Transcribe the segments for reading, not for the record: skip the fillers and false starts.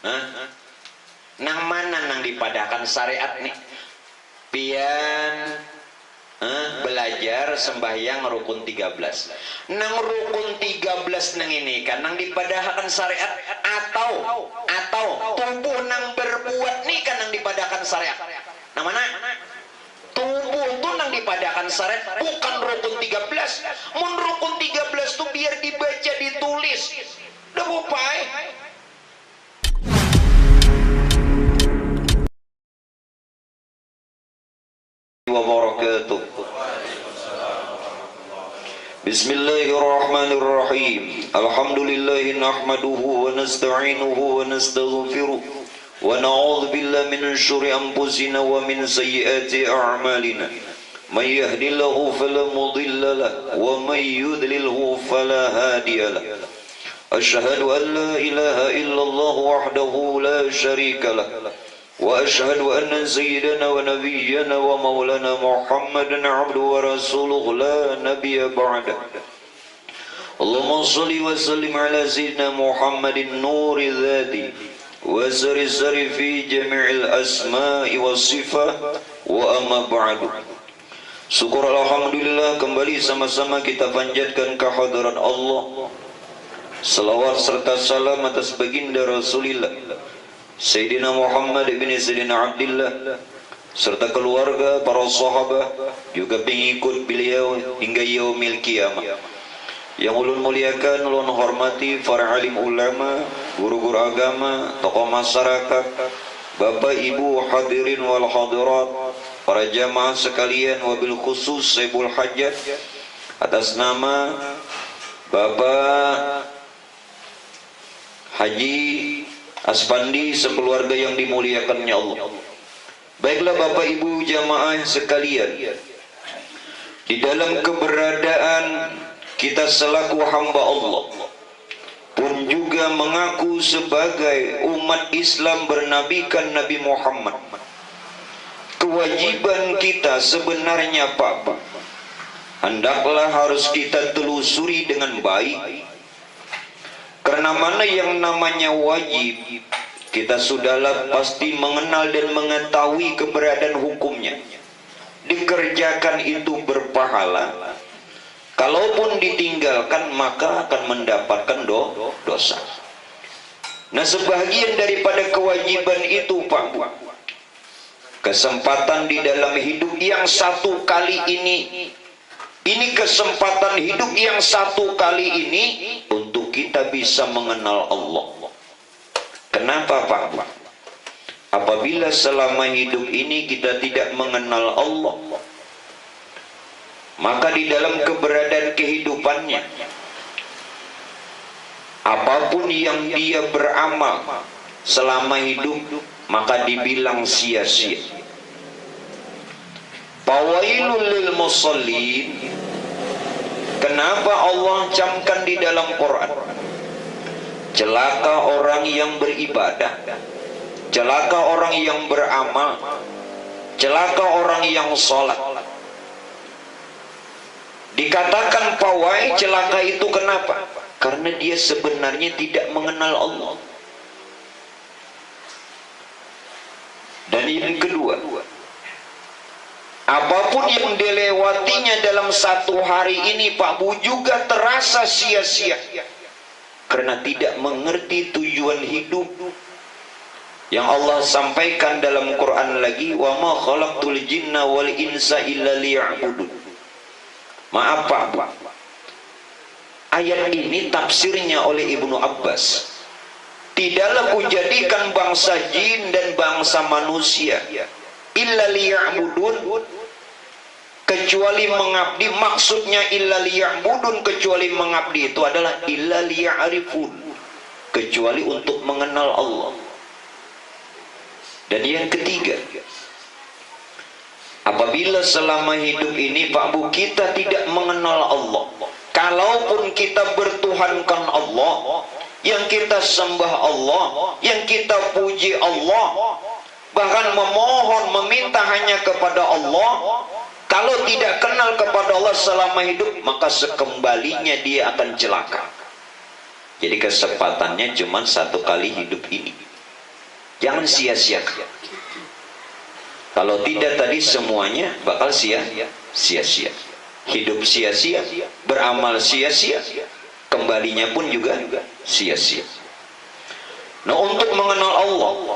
Hah? Nang mana nang dipadahkan syariat nih? Pian belajar sembahyang rukun 13. Nang rukun 13 nang ini kan nang dipadahkan syariat atau tubuh nang berbuat nih kan nang dipadahkan syariat. Nang mana? Tubuh tuh nang dipadahkan syariat bukan rukun 13. Mun rukun 13 tuh biar dibaca ditulis. Udah bupai. Wabarakatuh. Bismillahirrahmanirrahim. Alhamdulillahi nahmaduhu wa nasta'inuhu wa nastaghfiruh wa na'udzu billahi min syururi anfusina wa min sayyiati a'malina. May yahdihillahu fala mudilla lahu wa may yudlilhu fala hadiya lahu. Asyhadu an la ilaha illallah wahdahu la syarika lahu. وأشهد أن سيدنا ونبينا ومولانا محمدا عبده ورسوله لا نبي بعده اللهم صل وسلم على سيدنا محمد النور الذاتي وسر السر في جميع الأسماء والصفات وأما بعد. Syukur alhamdulillah, kembali sama-sama kita panjatkan kehadirat Allah. Salawat serta salam atas baginda Rasulillah Sayyidina Muhammad bin Sayyidina Abdullah serta keluarga, para sahabat, juga pengikut beliau hingga yaumil qiyamah. Yang ulun muliakan, ulun hormati para alim ulama, guru-guru agama, tokoh masyarakat, bapak ibu hadirin wal hadirat, para jamaah sekalian, wabil khusus Saibul Hajat, atas nama Bapak Haji Aspandi sekeluarga yang dimuliakannya Allah. Baiklah Bapak Ibu jamaah sekalian, di dalam keberadaan kita selaku hamba Allah pun juga mengaku sebagai umat Islam bernabikan Nabi Muhammad. Kewajiban kita sebenarnya Pak, hendaklah harus kita telusuri dengan baik. Karena mana yang namanya wajib, kita sudahlah pasti mengenal dan mengetahui keberadaan hukumnya. Dikerjakan itu berpahala, kalaupun ditinggalkan maka akan mendapatkan dosa. Nah, sebahagian daripada kewajiban itu Pak, kesempatan di dalam hidup yang satu kali ini kesempatan hidup yang satu kali ini untuk kita bisa mengenal Allah. Kenapa Pak? Apabila selama hidup ini kita tidak mengenal Allah, maka di dalam keberadaan kehidupannya, apapun yang dia beramal selama hidup maka dibilang sia-sia. Fawailul lil musallin. Kenapa Allah camkan di dalam Quran? Celaka orang yang beribadah, celaka orang yang beramal, celaka orang yang sholat. Dikatakan pawai celaka itu kenapa? Karena dia sebenarnya tidak mengenal Allah. Dan yang kedua, apapun yang dilewatinya dalam satu hari ini Pak Bu juga terasa sia-sia karena tidak mengerti tujuan hidup yang Allah sampaikan dalam Quran lagi, wa ma khalaqtul jinna wal insa illa liya'budun. Maaf Pak, ayat ini tafsirnya oleh Ibnu Abbas, tidaklah kujadikan bangsa jin dan bangsa manusia illa liya'budun, kecuali mengabdi. Maksudnya illa liya'budun, kecuali mengabdi, itu adalah illa liya'rifun, kecuali untuk mengenal Allah. Dan yang ketiga, apabila selama hidup ini Pak Bu kita tidak mengenal Allah, kalaupun kita bertuhankan Allah, yang kita sembah Allah, yang kita puji Allah, bahkan memohon meminta hanya kepada Allah, kalau tidak kenal kepada Allah selama hidup maka sekembalinya dia akan celaka. Jadi kesempatannya cuma satu kali hidup ini. Jangan sia-siakan. Kalau tidak tadi semuanya bakal sia-sia. Hidup sia-sia, beramal sia-sia, kembalinya pun juga sia-sia. Nah, untuk mengenal Allah,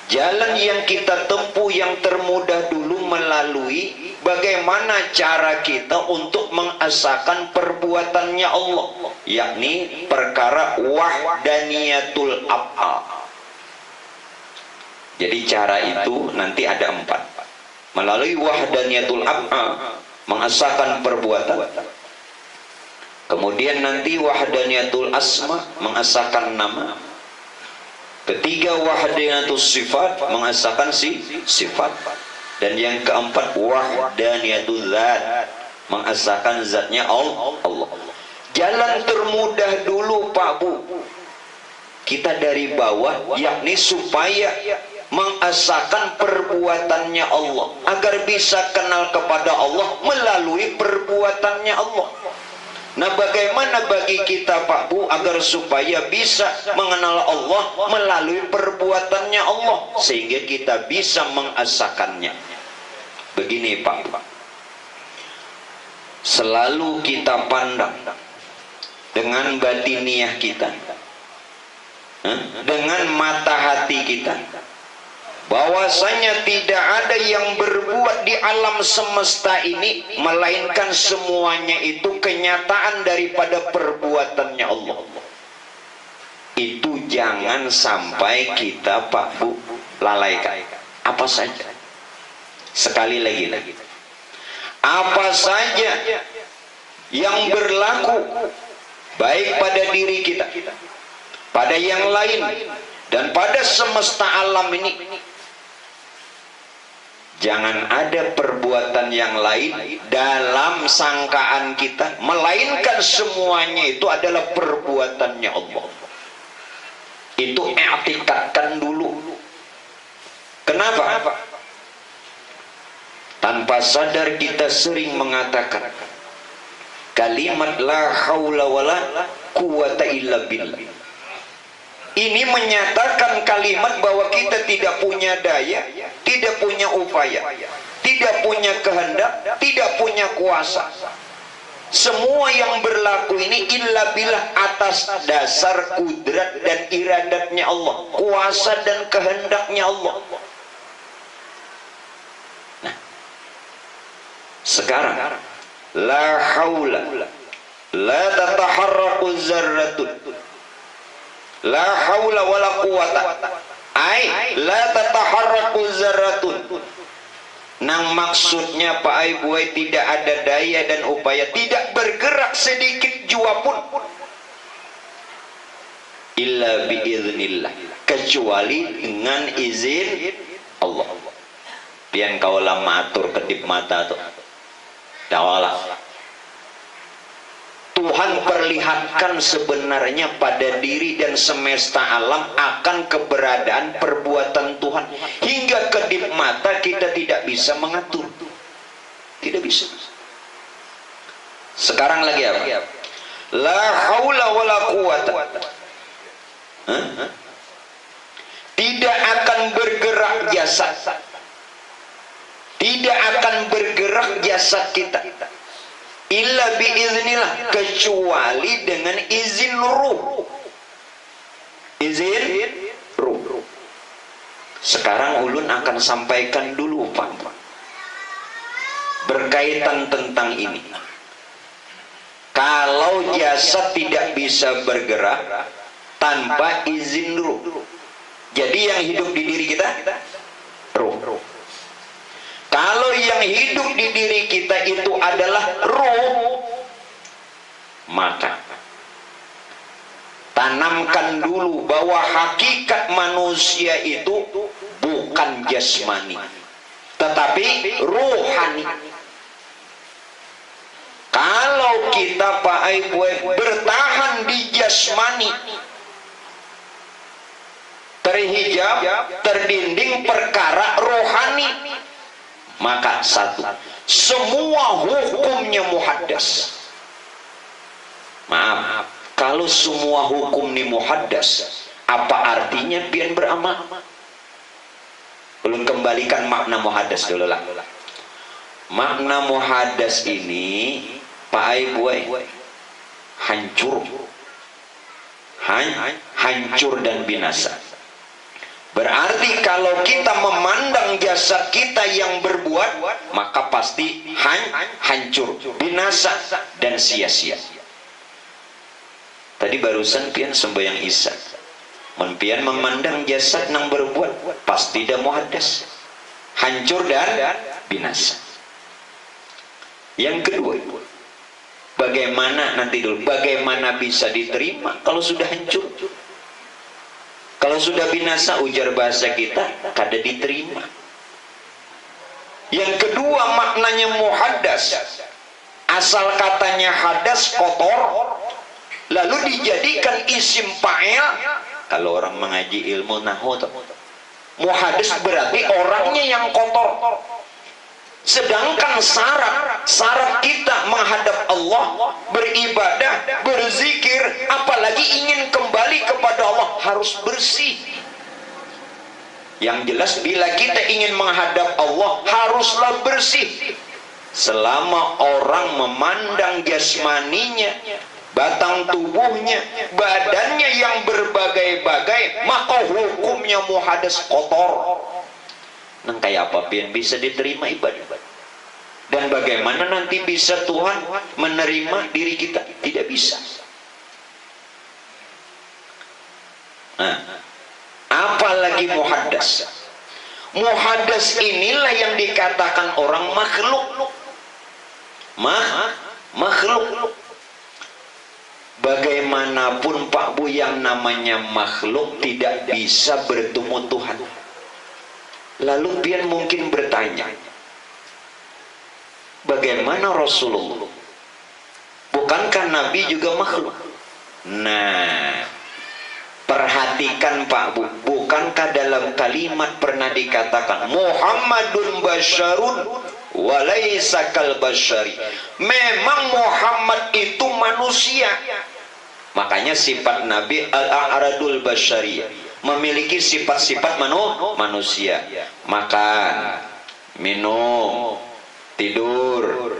jalan yang kita tempuh yang termudah dulu melalui bagaimana cara kita untuk mengesahkan perbuatannya Allah, yakni perkara wahdaniyatul af'al. Jadi cara itu nanti ada 4. Melalui wahdaniyatul af'al, mengesahkan perbuatan. Kemudian nanti wahdaniyatul asma, mengesahkan nama. Ketiga wahdaniyatul sifat, mengesahkan sifat. Dan yang keempat wahdaniyatul zat, mengesahkan zatnya Allah. Jalan termudah dulu Pak Bu, kita dari bawah, yakni supaya mengesahkan perbuatannya Allah, agar bisa kenal kepada Allah melalui perbuatannya Allah. Nah, bagaimana bagi kita Pak Bu agar supaya bisa mengenal Allah melalui perbuatannya Allah, sehingga kita bisa mengesahkannya? Begini Pak, selalu kita pandang dengan batiniah kita, dengan mata hati kita, bahwasanya tidak ada yang berbuat di alam semesta ini melainkan semuanya itu kenyataan daripada perbuatannya Allah. Itu jangan sampai kita Pak Bu lalaikan. Apa saja, sekali lagi, apa saja yang berlaku baik pada diri kita, pada yang lain, dan pada semesta alam ini, jangan ada perbuatan yang lain dalam sangkaan kita melainkan semuanya itu adalah perbuatannya Allah. Itu i'tikadkan dulu. Kenapa? Tanpa sadar kita sering mengatakan kalimat la haula wala quwata illa billah. Ini menyatakan kalimat bahwa kita tidak punya daya, tidak punya upaya, tidak punya kehendak, tidak punya kuasa. Semua yang berlaku ini illa billah, atas dasar kudrat dan iradatnya Allah, kuasa dan kehendaknya Allah. Nah, sekarang la haula la tataharraku zarratun, la haula wala quwata, ai la tataharraku zarratun. Nang maksudnya Pak Ai Buai, tidak ada daya dan upaya, tidak bergerak sedikit jua pun, illa biiznillah, kecuali dengan izin Allah. Pian kau lama atur kedip mata tuh dawalah. Tuhan perlihatkan sebenarnya pada diri dan semesta alam akan keberadaan perbuatan Tuhan, hingga kedip mata kita tidak bisa mengatur, tidak bisa. Sekarang lagi apa? La haula wala quwata, tidak akan bergerak jasad, tidak akan bergerak jasad kita illa biiznillah, kecuali dengan izin ruh. Izin ruh. Sekarang ulun akan sampaikan dulu Pak, berkaitan tentang ini. Kalau jasad tidak bisa bergerak tanpa izin ruh, jadi yang hidup di diri kita ruh. Kalau yang hidup di diri kita itu adalah ruh, maka tanamkan dulu bahwa hakikat manusia itu bukan jasmani, tetapi ruhani. Kalau kita Pak Ai Buai bertahan di jasmani, terhijab, terdinding perkara rohani, maka satu, semua hukumnya muhaddas. Maaf, kalau semua hukum ini muhaddas, Apa artinya pian beramal? Ulun kembalikan makna muhadas dulu lah. Makna muhadas ini Pak Ai buai hancur, hancur dan binasa. Berarti kalau kita memandang jasad kita yang berbuat, maka pasti hancur, binasa dan sia-sia. Tadi barusan pian sembahyang isya, pian memandang jasad yang berbuat, pasti dah muhadas, hancur dan binasa. Yang kedua, bagaimana nanti dulu, bagaimana bisa diterima kalau sudah hancur? Kalau sudah binasa, ujar bahasa kita, kada diterima. Yang kedua maknanya muhadas, asal katanya hadas kotor, lalu dijadikan isim fa'il. Kalau orang mengaji ilmu nahwu, muhadas berarti orangnya yang kotor. Sedangkan syarat kita menghadap Allah, beribadah, berzikir, apalagi ingin kembali kepada Allah, harus bersih. Yang jelas bila kita ingin menghadap Allah, haruslah bersih. Selama orang memandang jasmaninya, batang tubuhnya, badannya yang berbagai-bagai, maka hukumnya muhadas kotor. Nang kayak apa pian bisa diterima ibadah? Dan bagaimana nanti bisa Tuhan menerima diri kita? Tidak bisa. Nah, apalagi muhadas. Muhadas inilah yang dikatakan orang makhluk. Makhluk. Bagaimanapun Pak Bu, yang namanya makhluk tidak bisa bertemu Tuhan. Lalu pian mungkin bertanya, bagaimana Rasulullah? Bukankah Nabi juga makhluk? Nah, perhatikan Pak Bu, bukankah dalam kalimat pernah dikatakan Muhammadun basyarun walaysa kal basyari? Memang Muhammad itu manusia. Makanya sifat Nabi al-a'radul basyariyah, memiliki sifat-sifat manusia. Makan, minum, tidur,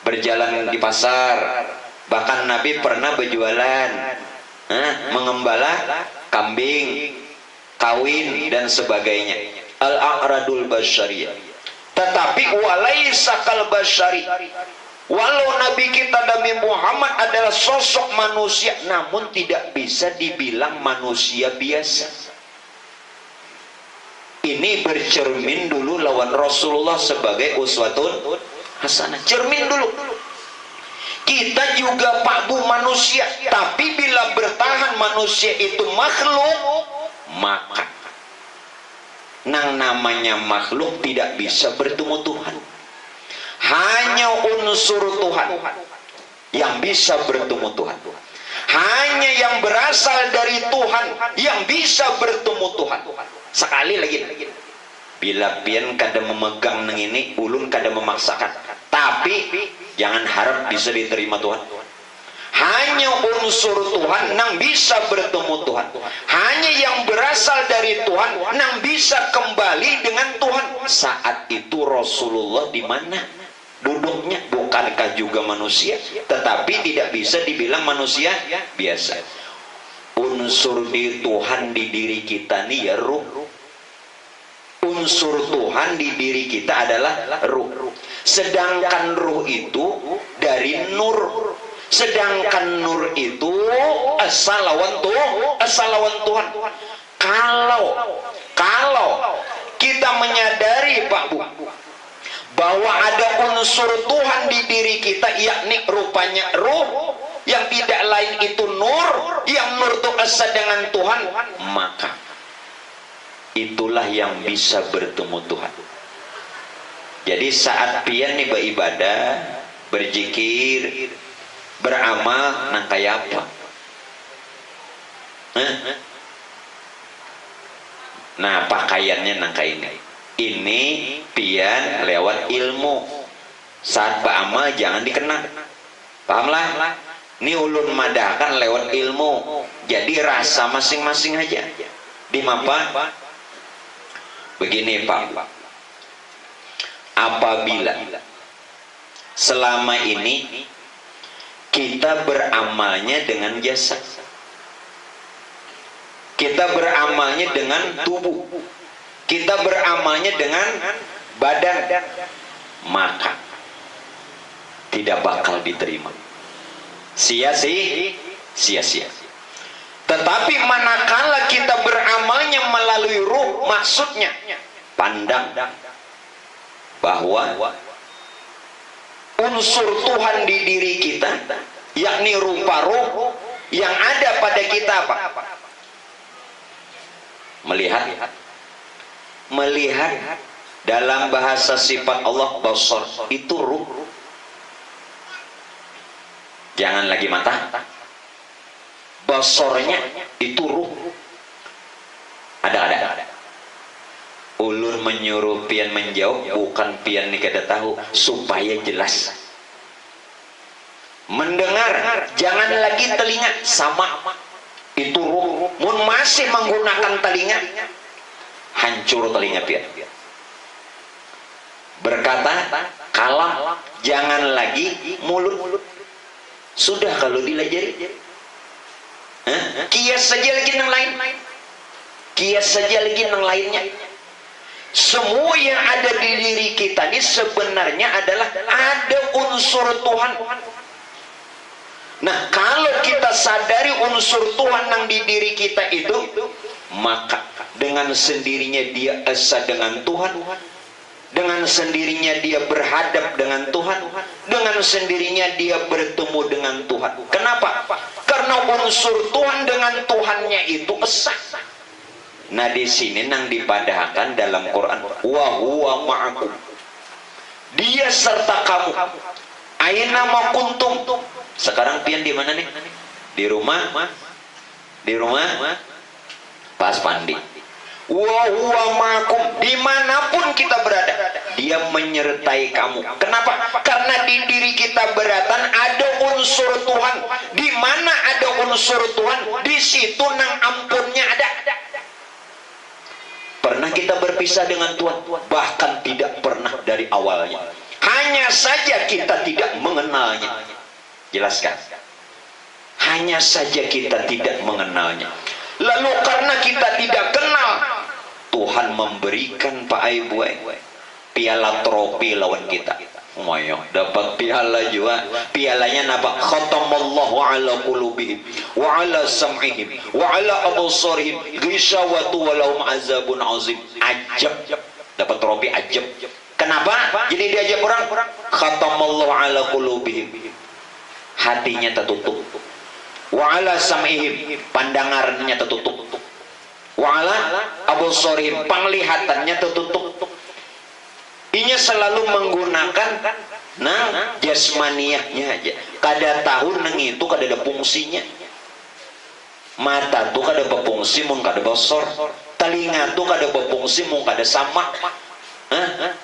berjalan di pasar. Bahkan Nabi pernah berjualan, mengembala kambing, kawin dan sebagainya. Al-a'radul basyariyah. Tetapi walaysa kal basyari, walau Nabi kita Nabi Muhammad adalah sosok manusia, namun tidak bisa dibilang manusia biasa. Ini bercermin dulu lawan Rasulullah sebagai uswatun hasanah. Cermin dulu. Kita juga Pak Bu manusia, tapi bila bertahan manusia itu makhluk, maka nang namanya makhluk tidak bisa bertemu Tuhan. Hanya unsur Tuhan yang bisa bertemu Tuhan. Hanya yang berasal dari Tuhan yang bisa bertemu Tuhan. Sekali lagi, bila pian kada memegang nang ini, ulun kada memaksakan, tapi jangan harap bisa diterima Tuhan. Hanya unsur Tuhan nang bisa bertemu Tuhan. Hanya yang berasal dari Tuhan nang bisa kembali dengan Tuhan. Saat itu Rasulullah di mana duduknya? Bukankah juga manusia, tetapi tidak bisa dibilang manusia biasa. Unsur di Tuhan di diri kita nih ya ruh. Unsur Tuhan di diri kita adalah ruh. Sedangkan ruh itu dari nur. Sedangkan nur itu asal lawan Tuhan. Kalau kita menyadari Pak Bu, bahwa ada unsur Tuhan di diri kita, yakni rupanya ruh, yang tidak lain itu nur, yang nur itu asa dengan Tuhan, maka itulah yang bisa bertemu Tuhan. Jadi saat pian nih beribadah, berzikir, beramal, nang kayak apa? Nah, pakaiannya nang kayak ini. Ini pian lewat ilmu. Saat beramal jangan dikena. Pahamlah? Ini ulun madahkan lewat ilmu, jadi rasa masing-masing aja. Di mapa? Begini Pak, apabila selama ini kita beramalnya dengan jasad, kita beramalnya dengan tubuh, kita beramalnya dengan badan, maka tidak bakal diterima. Sia-sia. Tetapi manakala kita beramalnya melalui ruh, maksudnya pandang bahwa unsur Tuhan di diri kita, yakni rupa ruh yang ada pada kita apa? Melihat dalam bahasa sifat Allah basar itu ruh. Jangan lagi mata, basornya itu ruh. Ada. Ulun menyuruh pian menjauh, bukan pian nih kada tahu, supaya jelas. Mendengar, jangan lagi telinga, sama itu ruh. Mun masih menggunakan telinga, hancur telinga pian. Berkata, kalam, jangan lagi mulut. Sudah kalau dilajari, kias saja lagi yang lain, kias saja lagi yang lainnya. Semua yang ada di diri kita ini sebenarnya adalah ada unsur Tuhan. Nah, kalau kita sadari unsur Tuhan yang di diri kita itu, maka dengan sendirinya dia esa dengan Tuhan, dengan sendirinya dia berhadap dengan Tuhan, dengan sendirinya dia bertemu dengan Tuhan. Kenapa? Karena unsur Tuhan dengan Tuhannya itu esa. Nah, di sini nang dipadahkan dalam Quran, wa huwa ma'akum, dia serta kamu, aina ma kuntum. Sekarang pian di mana nih? Di rumah Pas Pandi. Wa huwa ma'akum, dimanapun kita berada, dia menyertai kamu. Kenapa? Karena di diri kita beratan ada unsur Tuhan. Di mana ada unsur Tuhan, di situ nang ampunnya ada. Pernah kita berpisah dengan Tuhan? Bahkan tidak pernah dari awalnya. Hanya saja kita tidak mengenalnya. Jelaskan. Hanya saja kita tidak mengenalnya. Lalu karena kita tidak kenal, Tuhan memberikan Pak Aibuai piala trofi lawan kita. Moyo dapat piala juga. Pialanya napa? Khatamallahu ala qulubihim wa ala sam'ihim wa ala absarihim ghishawatu wa lahum azabun azim. Ajab. Dapat trofi ajab. Kenapa? Jadi diajak orang khatamallahu ala qulubihim. Hatinya tertutup. Wa ala sam'ihim, pandangannya tertutup. Wa ala absarihim, penglihatannya tertutup. Inya selalu menggunakan jasmaniahnya aja. Kada tahu neng itu kada ada fungsinya. Mata tuh kada berfungsi mun kada basor. Telinga tuh kada berfungsi mun kada sama.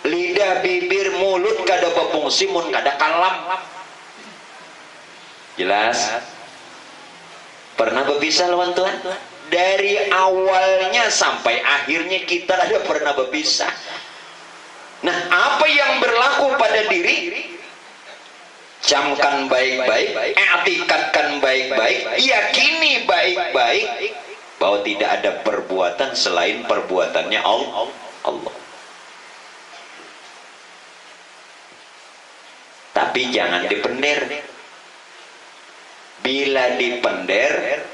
Lidah, bibir, mulut kada berfungsi mun kada kalam. Jelas? Pernah berpisah lawan Tuhan? Dari awalnya sampai akhirnya kita ada pernah berpisah. Nah, apa yang berlaku pada diri, camkan baik-baik, i'tikadkan baik-baik, yakini baik-baik bahwa tidak ada perbuatan selain perbuatannya Allah. Tapi jangan dipender. Bila dipender,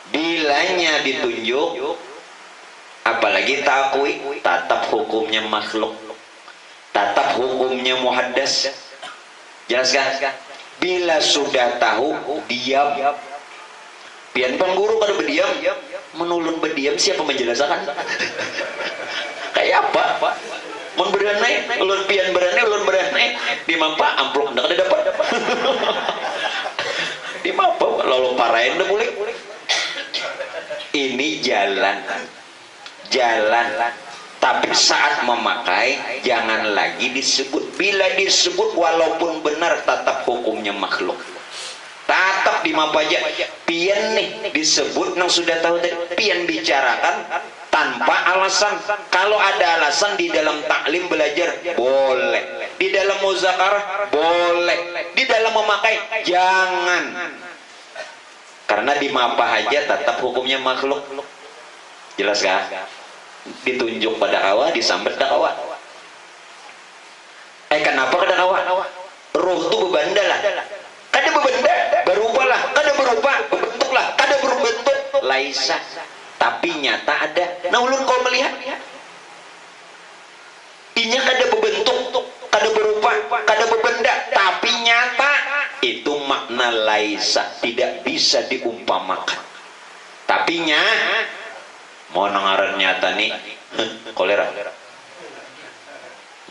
bilanya ditunjuk, apalagi takui, tatap hukumnya makhluk, tatap hukumnya muhaddas. Jelaskan? Bila sudah tahu, diam. Pian pengguru kalau berdiam, menulun berdiam, siapa menjelaskan? Kayak apa? Mun beranai, ulun pian beranai, di mampa amplop ndak ada dapat. Di mampa lalu parain dah boleh. Ini jalan. Tapi saat memakai jangan lagi disebut. Bila disebut walaupun benar tatap hukumnya makhluk, tatap di mapa aja pian nih disebut nang sudah tahu tadi pian bicarakan tanpa alasan. Kalau ada alasan di dalam taklim belajar boleh, di dalam muzakarah boleh, di dalam memakai jangan, karena di mapa aja tetap hukumnya makhluk. Jelas kah? Ditunjuk pada kawa, disambat pada kawa. Kenapa kada kawa? Roh itu bebanda lah. Kada bebanda, berupa lah. Kada berupa, berbentuk lah. Kada berbentuk, laisa. Tapi nyata ada. Nah ulun kau melihat, inya kada berbentuk, kada berupa, kada bebenda, tapi nyata. Itu makna laisa, tidak bisa diumpamakan. Tapi mau nangaran nyata nih, kolera.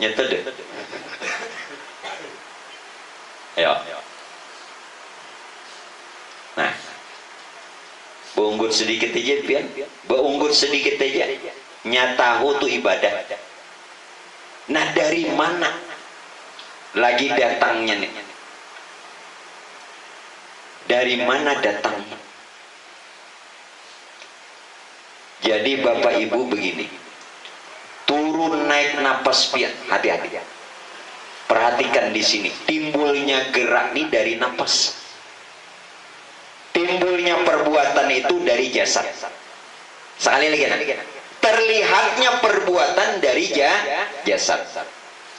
Nyata deh. Ayo. Nah, beunggut sedikit aja pian, beunggut sedikit aja. Nyatahu tuh ibadah. Nah dari mana lagi datangnya nih? Dari mana datangnya? Jadi bapak ibu begini, turun naik napas pian, hati-hati. Perhatikan di sini, timbulnya gerak nih dari napas. Timbulnya perbuatan itu dari jasad. Sekali lagi, terlihatnya perbuatan dari jasad.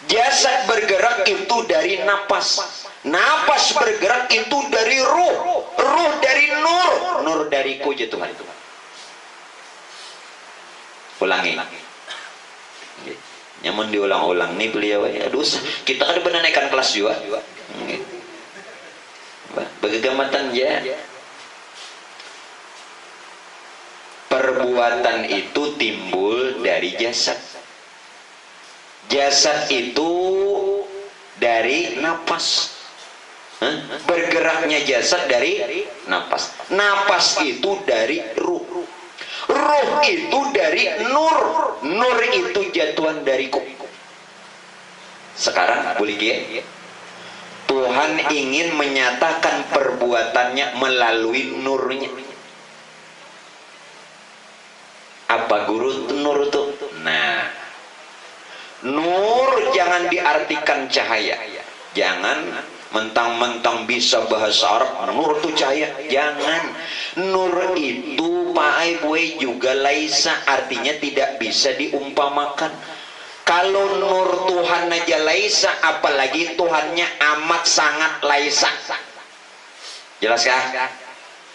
Jasad bergerak itu dari napas. Napas bergerak itu dari ruh. Ruh dari nur. Nur dari kuja Tuhan. Ulangi. Nyamun diulang-ulang nih beliau. Aduh, kita kan benar naikkan kelas juga. Bagaimana ya? Perbuatan itu timbul dari jasad. Jasad itu dari napas. Bergeraknya jasad dari napas. Napas itu dari ruh. Ruh itu dari nur. Nur itu jatuhan dariku. Sekarang boleh ya? Tuhan ingin menyatakan perbuatannya melalui nurnya. Apa guru nur itu? Nah, nur jangan diartikan cahaya. Jangan mentang-mentang bisa bahasa Arab nur itu cahaya. Jangan. Nur itu Pak juga laisa, artinya tidak bisa diumpamakan. Kalau nur Tuhan aja laisa, apalagi Tuhannya amat sangat laisa. Jelas kah?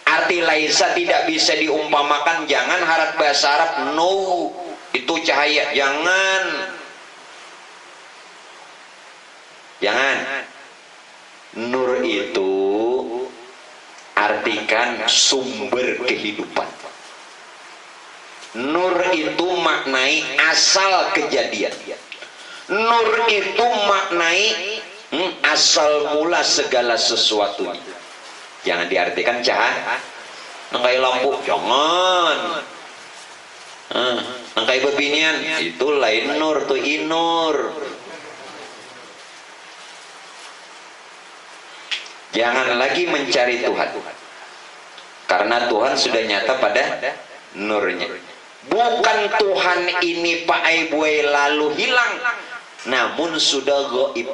Arti laisa tidak bisa diumpamakan. Jangan harap bahasa Arab no itu cahaya. Jangan. Nur itu artikan sumber kehidupan. Nur itu maknai asal kejadian. Nur itu maknai asal mula segala sesuatunya. Jangan diartikan cahaya nangkai lampu, jangan. Nangkai bebinian itu lain nur, tuh inur. Jangan lagi mencari Tuhan, karena Tuhan sudah nyata pada nurnya. Bukan Tuhan ini Pak Aibuai lalu hilang, namun sudah gaib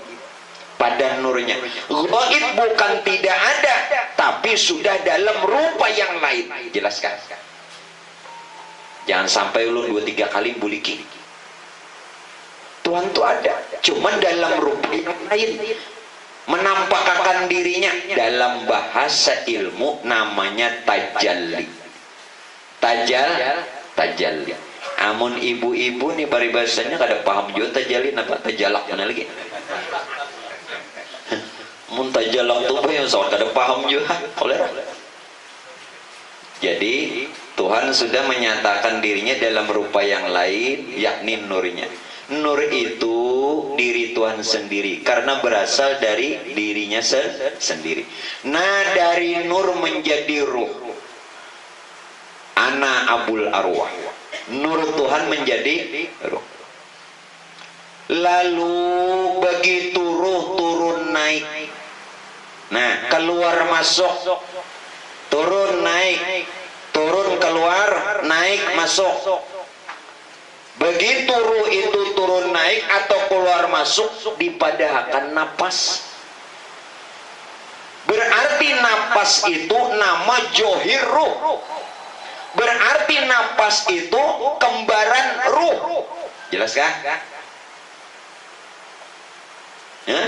pada nurnya. Gaib bukan tidak ada, tapi sudah dalam rupa yang lain. Jelaskan. Jangan sampai lu 2-3 kali buliki. Tuhan itu ada, cuman dalam rupa yang lain. Menampakkan dirinya dalam bahasa ilmu namanya tajalli. Tajalli. Amun ibu-ibu nih paribasanya kada paham juga tajalli apa tajalak mana lagi. Mun tajalak tuh yang soal kada paham juga. Kolera. Jadi Tuhan sudah menyatakan dirinya dalam rupa yang lain, yakni nurnya. Nur itu diri Tuhan sendiri, karena berasal dari dirinya sendiri. Nah, dari nur menjadi ruh. Ana abul arwah. Nur Tuhan menjadi ruh. Lalu begitu ruh turun naik, Nah, keluar masuk, turun naik, turun keluar, naik masuk. Begitu ruh itu turun naik atau keluar masuk, dipadahkan napas. Berarti napas itu nama johir ruh. Berarti napas itu kembaran ruh. Jelas kah? Ya?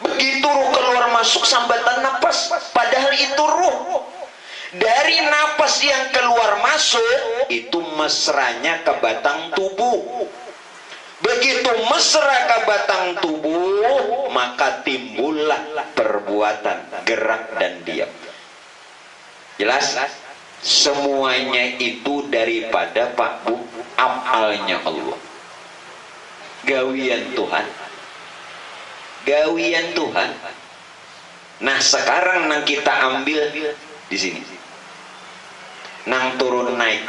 Begitu ruh keluar masuk sambatan napas, padahal itu ruh. Dari napas yang keluar masuk itu mesranya ke batang tubuh. Begitu mesra ke batang tubuh, maka timbullah perbuatan gerak dan diam. Jelas? Semuanya itu daripada Pak Bu, afalnya Allah. Gawian Tuhan. Gawian Tuhan. Nah, sekarang nang kita ambil di sini. Nang turun naik.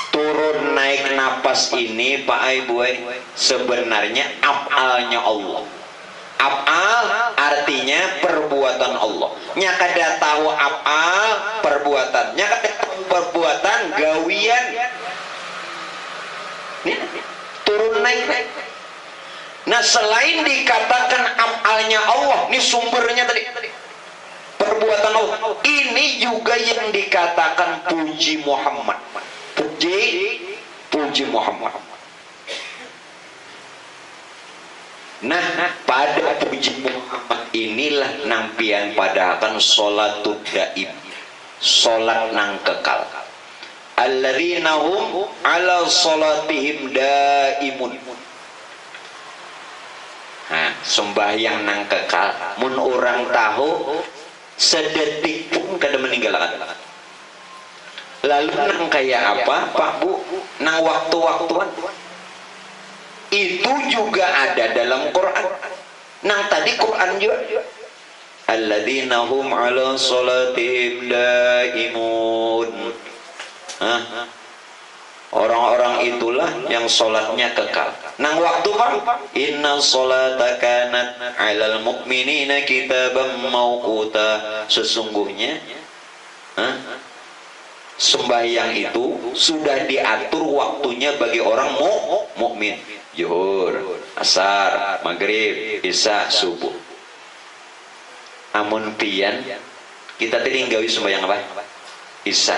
Turun naik napas ini Pak Ibu sebenarnya afalnya Allah. Afal artinya perbuatan Allah. Nya kada tahu afal perbuatan. Nya kada tahu perbuatan gawian. Nih, turun naik. Nah, selain dikatakan afalnya Allah, ini sumbernya tadi. Perbuatan Allah. Ini juga yang dikatakan puji Muhammad. Puji Muhammad. Nah, pada puji Muhammad inilah nampian padahakan sholatud daim. Sholat nang kekal. Alladzina hum ala sholatihim daimun. Nah, sembahyang nang kekal. Mun orang tahu sedetik pun kada meninggalkan. Lalu nang kayak apa Pak Bu? Nang waktu-waktuan itu juga ada dalam Quran. Nang tadi Quran juga. Alladzina hum ala sholatihim daimun. Orang-orang itulah yang sholatnya kekal. Nang waktu Pak, inna sholata kanat alal mu'minina kitaban mauquta. Sesungguhnya sembahyang itu sudah diatur waktunya bagi orang mukmin. Zuhur, asar, maghrib, isya, subuh. Amun pian kita tadi nggawi sembahyang apa? Isya.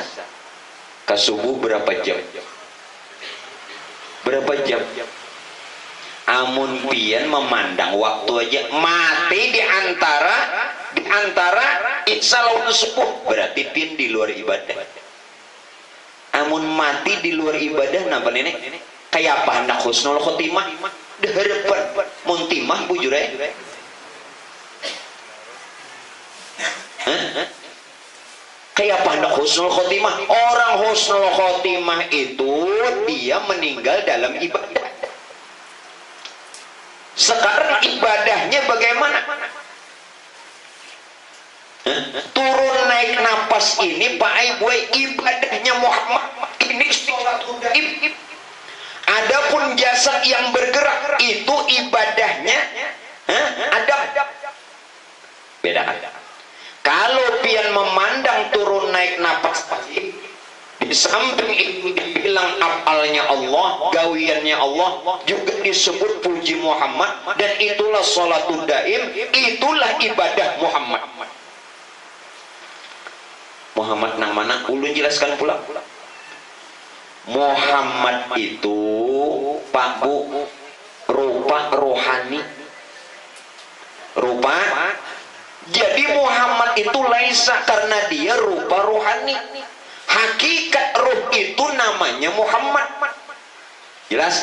Ke subuh berapa jam? Berapa jam? Amun pian memandang waktu aja mati di antara isya lawan subuh, berarti pian di luar ibadah. Amun mati di luar ibadah napa nenek? Kayak apa hendak husnul khotimah? Deharapan muntimah bujur Kayak apa hendak husnul khotimah? Orang husnul khotimah itu dia meninggal dalam ibadah. Sekarang ibadahnya bagaimana? Turun naik napas ini Pak Ibu ibadahnya Muhammad. Ini sholatul daim. Adapun jasad yang bergerak itu ibadahnya ada beda. Kalau pian memandang turun naik napas di samping itu dibilang afalnya Allah, gawiannya Allah, juga disebut puji Muhammad, dan itulah sholatul daim, itulah ibadah Muhammad. Muhammad nang mana? Ulun jelaskan pula. Muhammad itu Pak Bu rupa rohani. Rupa. Jadi Muhammad itu laisa karena dia rupa rohani. Hakikat roh itu namanya Muhammad. Jelas?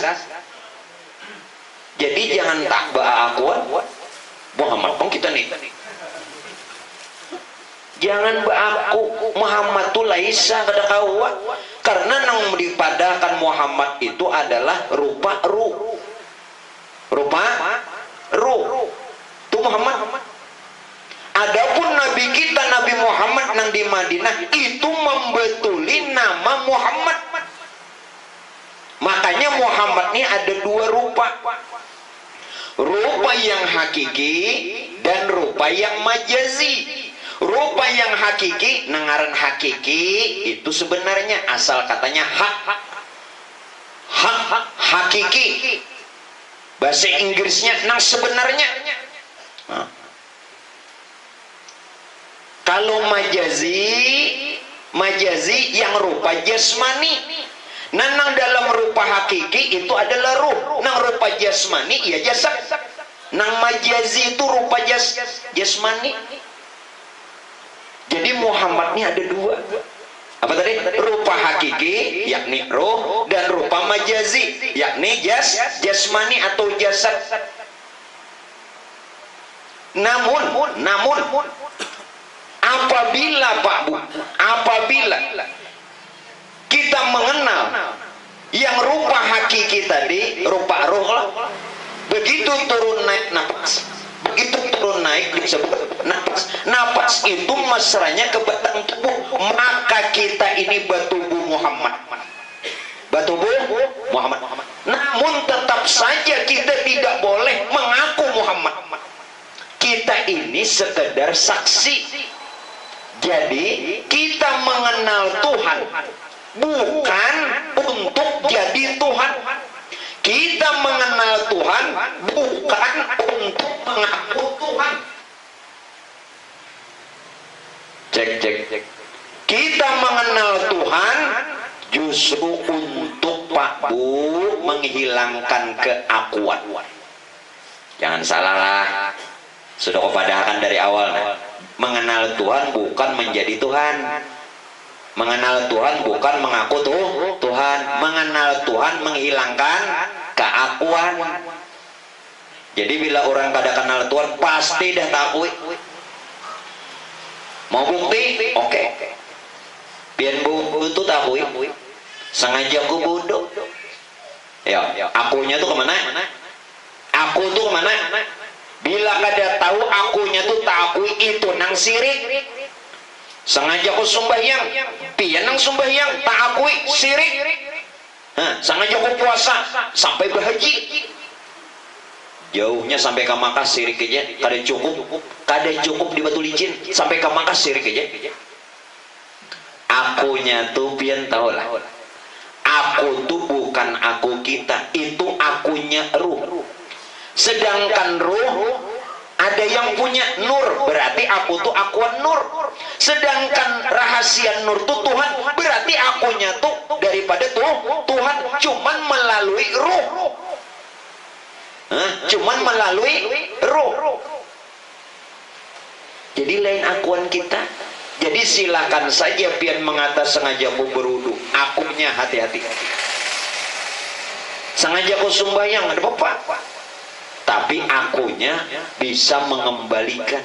Jadi jangan tak baakuan Muhammad pun kita nih. Jangan baaku Muhammad itu laisa kada kawa. Karena nang dipadakan Muhammad itu adalah rupa ruh. Rupa ruh. Itu Muhammad. Adapun Nabi kita Nabi Muhammad nang di Madinah itu membetuli nama Muhammad. Makanya Muhammad ini ada dua rupa. Rupa yang hakiki dan rupa yang majazi. Rupa yang hakiki, nengaran hakiki itu sebenarnya asal katanya hak hakiki. Bahasa Inggrisnya nang sebenarnya. Kalau majazi yang rupa jasmani. Nang dalam rupa hakiki itu adalah ruh. Nang rupa jasmani ya jasad. Nang majazi itu rupa jasmani. Jadi Muhammad ini ada dua. Apa tadi? Rupa hakiki yakni roh, dan rupa majazi yakni jasmani atau jasad. Namun apabila kita mengenal yang rupa hakiki tadi, rupa roh lah, begitu turun naik nafas, begitu turun naik disebut nafas itu mesranya ke batang tubuh, maka kita ini batubuh Muhammad. Namun tetap saja kita tidak boleh mengaku Muhammad. Kita ini sekedar saksi. Jadi kita mengenal Tuhan bukan untuk jadi Tuhan. Kita mengenal Tuhan bukan untuk mengaku Tuhan. Cek. Kita mengenal Tuhan justru untuk Pak Bu menghilangkan keakuan. Jangan salah lah. Sudah kepadahkan dari awal. Mengenal Tuhan bukan menjadi Tuhan. Mengenal Tuhan bukan mengaku Tuhan. Mengenal Tuhan menghilangkan keakuan. Jadi bila orang kada kenal Tuhan pasti dah takui. Mau bukti? Oke. Biar bu itu takui. Sengaja aku bodoh. Ya, akunya tuh kemana? Aku tuh kemana? Bila kada tahu akunya tuh takui itu nang sirik. Sengaja aku sembahyang, pian nang sembahyang tak akui sirik. Sengaja aku puasa sampai berhaji. Jauhnya sampai ke Makkah sirik aja, kada cukup di Batu Licin sampai ke Makkah sirik aja. Akunya tuh pian tahu lah. Aku tuh bukan aku kita, itu akunya ruh. Sedangkan ruh ada yang punya nur, berarti aku tuh akuan nur. Sedangkan rahasia nur tuh Tuhan, berarti akunya tuh daripada Tuhan cuman melalui ruh. Cuman melalui ruh. Jadi lain akuan kita. Jadi silakan saja pian mengatas sengaja aku berudu, akunya hati-hati. Sengaja aku sembahyang ada apa-apa. Tapi akunya bisa mengembalikan.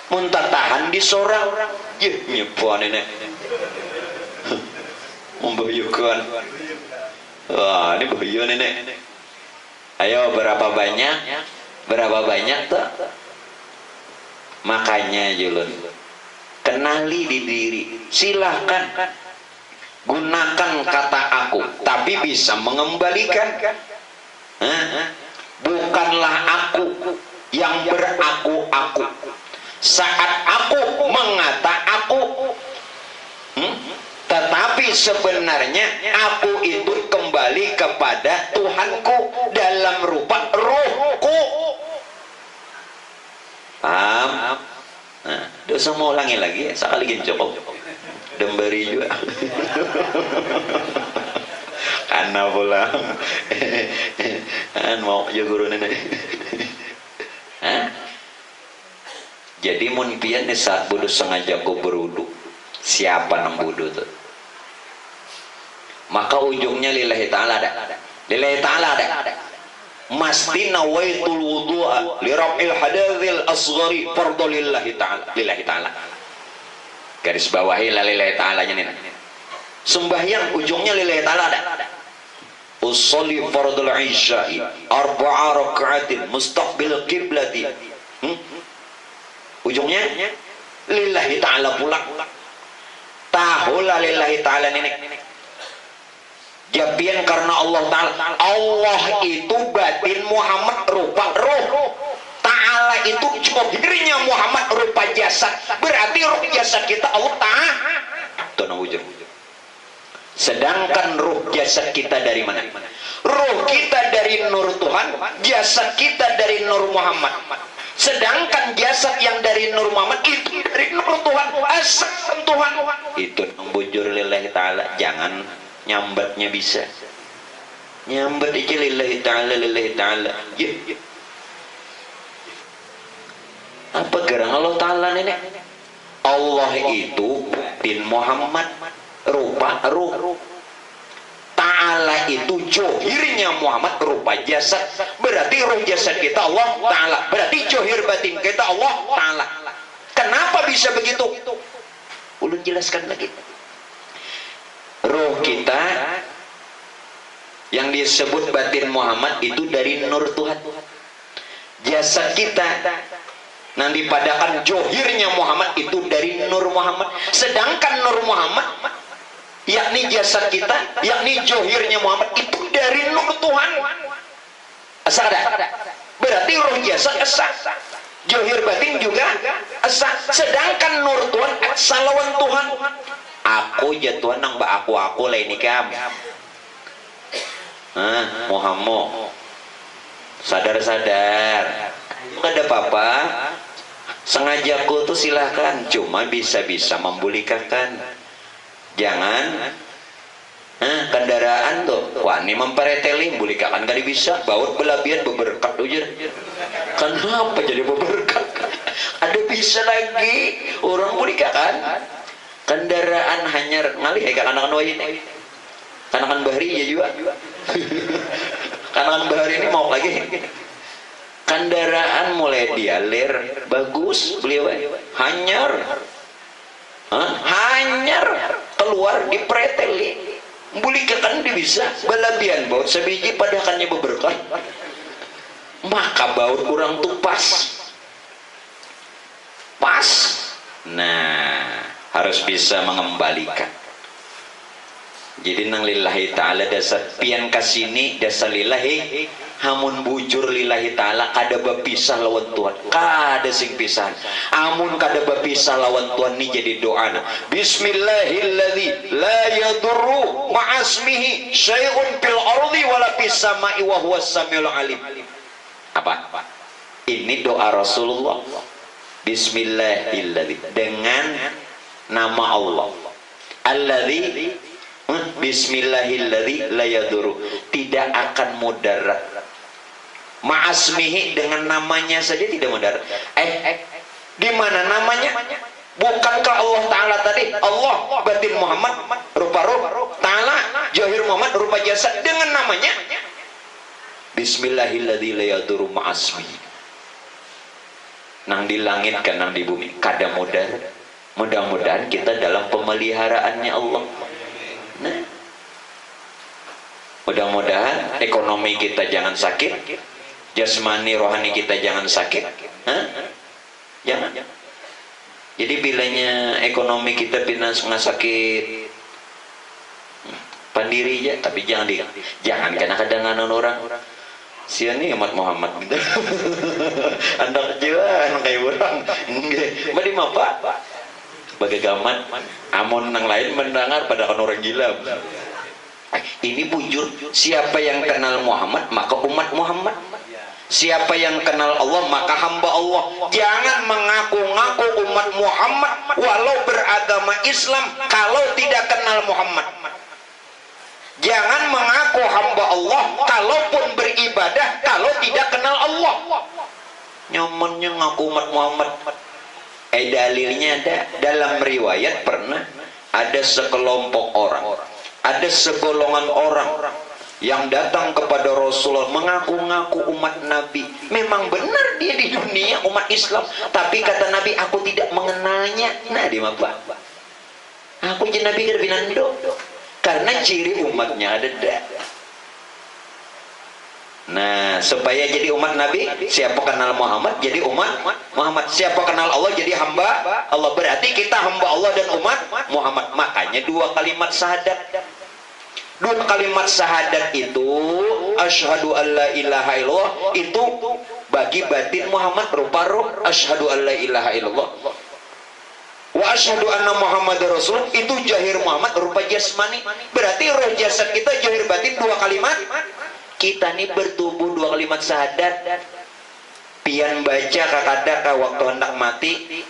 Muntah tahan di sorang. Ya nyepuan ini. Membayukan. Wah ini bahaya nenek. Ayo berapa banyak tuh. Makanya Julun, kenali di diri. Silahkan gunakan kata aku, tapi bisa mengembalikan. Bukanlah aku yang beraku-aku. Saat aku mengata aku, tetapi sebenarnya aku itu kembali kepada Tuhanku dalam rupa ruhku. Paham? Nah, dosa mau ulangi lagi ya, sekali lagi cukup. Dembari juga. Karena pulang. Mau ya guru nenek. Jadi mun pian nih saat bodoh sengaja ku berudu. Siapa nang bodoh tuh? Maka ujungnya lillahi ta'ala ada. Lillahi ta'ala ada. Masti nawaitul wudu'a li raf'il hadadzil asghari fardhu lillahi ta'ala. Lillahi ta'ala. Garis bawahi lillahi ta'alanya nih. Sembahyang ujungnya lillahi ta'ala ada. Usolli fardul isya'i arba'a raka'atin mustaqbil qiblati. Ujungnya lillahi ta'ala pula. Tahulah lillahi ta'ala nenek. Japian karena Allah Ta'ala. Allah itu batin, Muhammad rupa ruh. Ta'ala ta'ala itu johirnya Muhammad rupa jasad, berarti ruh jasad kita Allah ta'ala. Sedangkan ruh jasad kita dari mana? Ruh kita dari nur Tuhan, jasad kita dari nur Muhammad. Sedangkan jasad yang dari nur Muhammad itu dari nur Tuhan, asal Tuhan. Itu bujur lillahi ta'ala, jangan nyambatnya bisa. Nyambat aja lillahi ta'ala, lillahi ta'ala. Ya. Apa gerang Allah ta'ala nenek? Allah itu bin Muhammad rupa ruh. Ta'ala itu johirnya Muhammad rupa jasad, berarti ruh jasad kita Allah ta'ala, berarti johir batin kita Allah ta'ala. Kenapa bisa begitu? Ulun jelaskan lagi. Ruh kita yang disebut batin Muhammad itu dari nur Tuhan. Jasad kita nanti padakan johirnya Muhammad itu dari nur Muhammad. Sedangkan nur Muhammad yakni jasad kita, yakni johirnya Muhammad itu dari nur Tuhan. Asa ada? Berarti roh jasad asa, johir batin juga asa. Sedangkan nur Tuhan salawan Tuhan. Aku ya Tuhan nang mbak aku lain nikam. Muhammad sadar-sadar, nggak ada apa-apa. Sengajaku tuh silahkan, cuma bisa-bisa membulikakan. Jangan kendaraan tuh wani mempereteli bulikakan kali bisa baut belabian beberkat ujar. Kenapa jadi beberkat? Ada bisa lagi orang bulikakan kendaraan hanyar ngalih kanakan wayin kanakan bahari ya juga. Kanakan bahari ini mau lagi kendaraan mulai dialir bagus beliau hanyar keluar di preteli bulikakan dia bisa balabian baut sebiji padakannya beberkat, maka baut kurang tuh pas. Nah harus bisa mengembalikan. Jadi nang lillahi ta'ala dasar pian kasini dasar lillahi hamun bujur lillahi ta'ala kada bapisah lawan Tuhan, kada sing pisahan. Amun kada bapisah lawan Tuhan ni jadi doa bismillahilladzi la yadurru ma'asmihi syai'un fil ardi wala fis sama'i wa huwas samiul alim. Apa? Ini doa Rasulullah. Bismillahilladzi, dengan nama Allah. Alladzi, bismillahilladzi la yadurru, tidak akan mudarat. Ma'asmihi, dengan namanya saja tidak mudarat. Di mana namanya? Bukankah Allah Ta'ala tadi Allah batin Muhammad rupa ruh, Ta'ala johir Muhammad rupa jasad, dengan namanya bismillahilladzi la yadurru ma'asmihi. Nang di langit kan nang di bumi kada mudarat. Mudah-mudahan kita dalam pemeliharaannya Allah. Nah, mudah-mudahan ekonomi kita jangan sakit, jasmani rohani kita jangan sakit. Jangan. Jadi bilanya ekonomi kita pinas sakit pandiri ya, tapi jangan karena kadang-kadang orang sian nih umat Muhammad gitu. Anda kecil anak kayak orang badi mapa bagai gaman amon nang lain mendengar pada orang gila. Ini bujur, siapa yang kenal Muhammad maka umat Muhammad, siapa yang kenal Allah maka hamba Allah. Jangan mengaku-ngaku umat Muhammad walau beragama Islam kalau tidak kenal Muhammad. Jangan mengaku hamba Allah kalaupun beribadah kalau tidak kenal Allah. Nyamannya ngaku umat Muhammad. Dalilnya ada dalam riwayat, pernah ada sekelompok orang, ada segolongan orang yang datang kepada Rasulullah mengaku-ngaku umat Nabi. Memang benar dia di dunia umat Islam, tapi kata Nabi, aku tidak mengenalnya. Nah dia apa? Aku jadi Nabi Gerbinando. Karena ciri umatnya ada dah. Nah, supaya jadi umat Nabi, siapa kenal Muhammad jadi umat Muhammad, siapa kenal Allah jadi hamba Allah. Berarti kita hamba Allah dan umat Muhammad. Makanya dua kalimat syahadat. Dua kalimat syahadat itu asyhadu alla ilaha illallah, itu bagi batin Muhammad berupa ruh. Asyhadu an la ilaha illallah wa asyhadu anna Muhammad Rasul, itu jahir Muhammad berupa jasmani. Berarti roh jasad kita jahir batin dua kalimat. Kita nih bertubuh dua kalimat syahadat. Pian baca kakada waktu hendak mati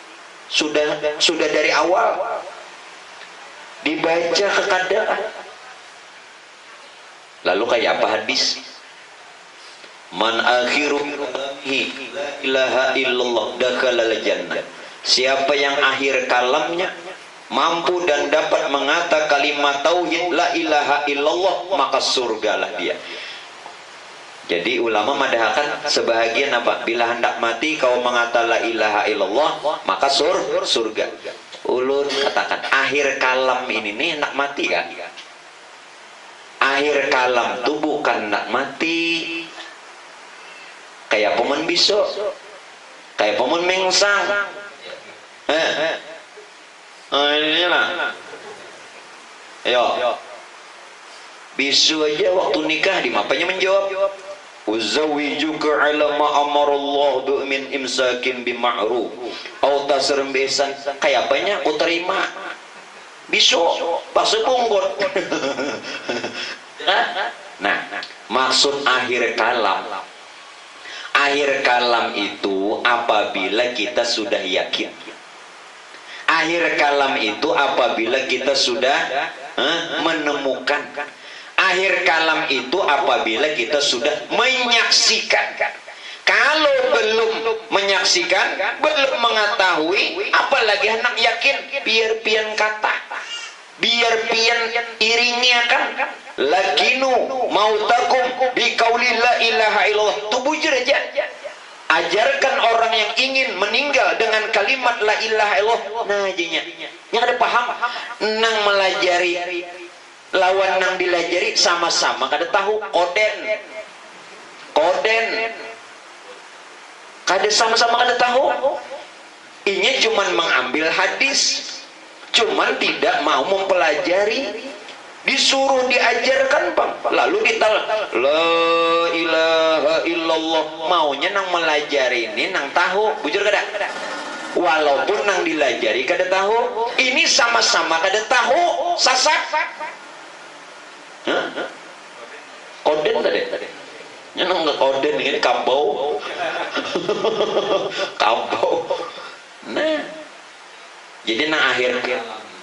sudah dari awal dibaca kakada. Lalu kayak apa hadis? Man akhiru ilaha illallah dakhalal jannah. Siapa yang akhir kalamnya mampu dan dapat mengata kalimat tauhid la ilaha illallah, maka surgalah dia. Jadi ulama madahakan sebahagian apa? Bila hendak mati kau mengata la ilaha illallah, maka surga. Ulun katakan akhir kalam ini nih hendak mati kan? Akhir kalam itu bukan hendak mati. Kayak pemen biso, kayak pemen mengsang. Inilah. Ayo. Bisu aja waktu nikah di mapanya menjawab. Uzawijuka ala ma amarallah min imsakin bima'ruf au tasrim bisan. Kayak apanya aku terima. Bisu pas punggur. Nah, maksud akhir kalam. Akhir kalam itu apabila kita sudah yakin. Akhir kalam itu apabila kita sudah menemukan. Akhir kalam itu apabila kita sudah menyaksikan. Kalau belum menyaksikan, belum mengetahui, apalagi hendak yakin, biar pian kata, biar pian iringi akan. Lakinu mautakum biqauli la ilaha illallah. Itu bujur aja. Ajarkan orang yang ingin meninggal dengan kalimat la ilaha illallah. Nah ajinya yang ada paham nang melajari lawan nang dilajari sama-sama kada tahu koden kada sama-sama kada tahu. Ini cuman mengambil hadis, cuman tidak mau mempelajari. Disuruh diajarkan bang, lalu dital la ilaha illallah, maunya nang melajari ini nang tahu, bujur kada? Walaupun nang dilajari kada tahu, ini sama-sama kada tahu, sasak. Koden tadi, nang nggak koden ini kabau, kabau. Nah, jadi nang akhir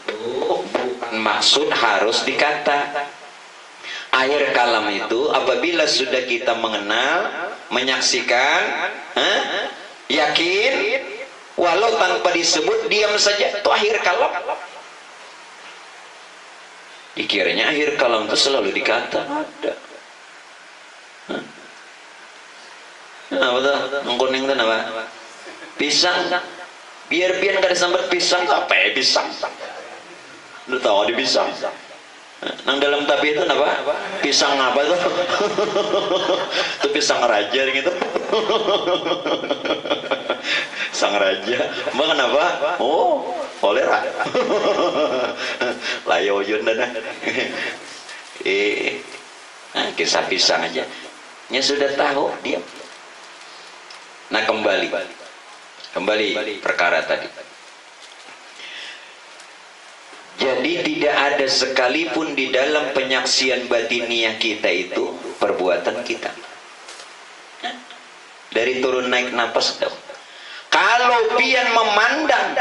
bukan maksud harus dikata. Akhir kalam itu apabila sudah kita mengenal, menyaksikan, yakin, walau tanpa disebut, diam saja, itu akhir kalam. Dikiranya akhir kalam itu selalu dikata. Ada. Apa tuh? Mengkuning itu apa? Pisang. Biar kada sambat pisang, apa ya pisang? Lu tahu ada pisang? Nang dalam tabi itu apa? Pisang apa tuh? Itu pisang raja gitu. Sang raja. Mbak kenapa? Oh, kolera. Layo yun dah. Kisah pisang aja. Nya sudah tahu dia. Nah kembali perkara tadi. Jadi tidak ada sekalipun di dalam penyaksian batiniah kita itu perbuatan kita. Dari turun naik napas. Kalau pian memandang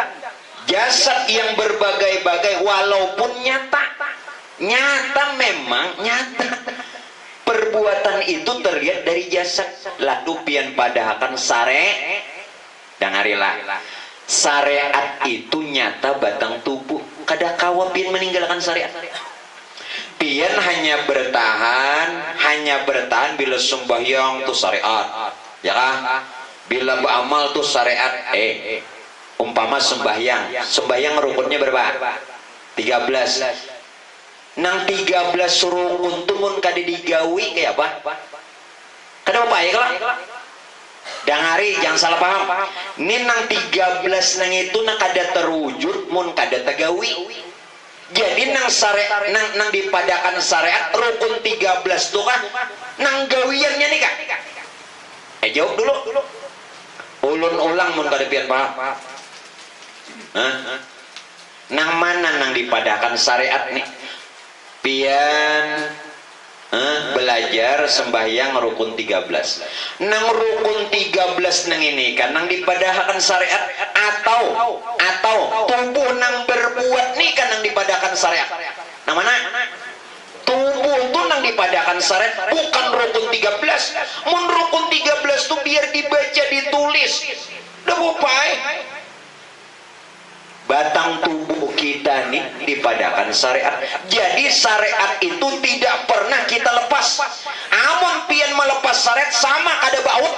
jasad yang berbagai-bagai, walaupun nyata memang nyata, perbuatan itu terlihat dari jasad. Lalu pian padahakan sare, dengarilah, syariat itu nyata batang tubuh. Kada kawa pian meninggalkan syariat. Pian hanya bertahan bila sembahyang tuh syariat, ya kah? Bila beramal tuh syariat. Umpama sembahyang rukunnya berapa? 13. Nang 13 rukun tuh mun kada digawi kayak apa? Kada apa ya kalau? Dangari jangan salah paham. Ini nang 13 nang itu nang kada terwujud mun kada tegawi. Jadi nang syariat nang dipadakan syariat rukun 13 tuh kan nang gawiannya nih kak. Jawab dulu. Ulun ulang mun kadepian paham. Nang mana nang dipadahkan syariat nih? Pian belajar sembahyang rukun 13. Nang rukun 13 nang ini kan nang dipadahkan syariat atau tubuh nang berbuat nih kan nang dipadahkan syariat. Nang mana? Tubuh tuh nang dipadahkan syariat bukan rukun 13. Mun rukun 13 tuh biar dibaca ditulis. Udah bupai. Batang tubuh kita nih dipadahkan syariat. Jadi syariat itu tidak pernah kita lepas. Amun pian melepas syariat sama kada baut.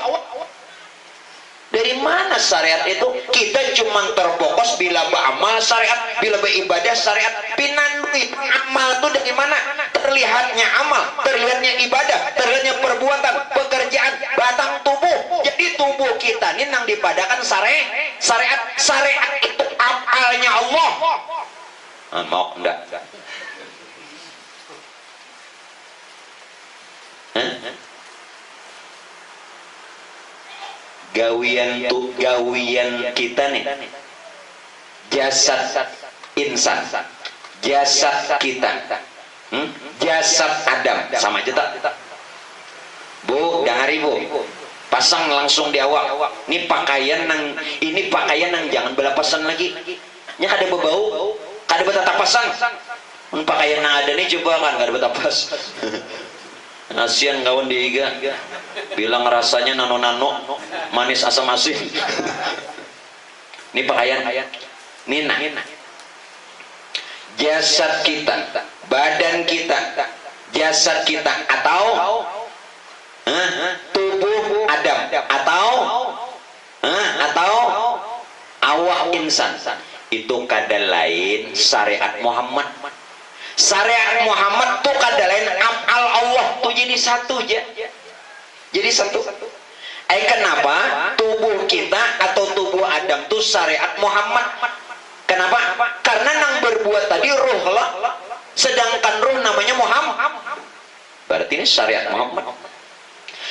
Dari mana syariat itu? Kita cuma terfokus bila beramal syariat, bila beribadah syariat. Pinandui amal itu dari mana? Terlihatnya amal, terlihatnya ibadah, terlihatnya perbuatan, pekerjaan, batang tubuh. Jadi tubuh kita ini nang dipadahkan syariat itu afalnya Allah. Mau enggak? Gawian kita nih, jasad insan, jasad kita, jasad Adam sama aja tak? Bu, dengari bu, pasang langsung di awak. Ini pakaian nang jangan belapasan lagi. Nya kada berbau, kada betatapasan. Pakaian nang ada nih coba kan kada betapas. Asian kawan diiga bilang rasanya nano manis asam asin. Ini pakaian nina jasad kita, badan kita, jasad kita atau tubuh Adam atau awak insan itu kada lain syariat Muhammad. Syariat Muhammad tuh kada lain afal Allah tuh jadi satu aja. Jadi satu. Kenapa tubuh kita atau tubuh Adam tuh syariat Muhammad? Kenapa? Karena nang berbuat tadi ruh lah. Sedangkan ruh namanya Muhammad. Berarti ini syariat Muhammad.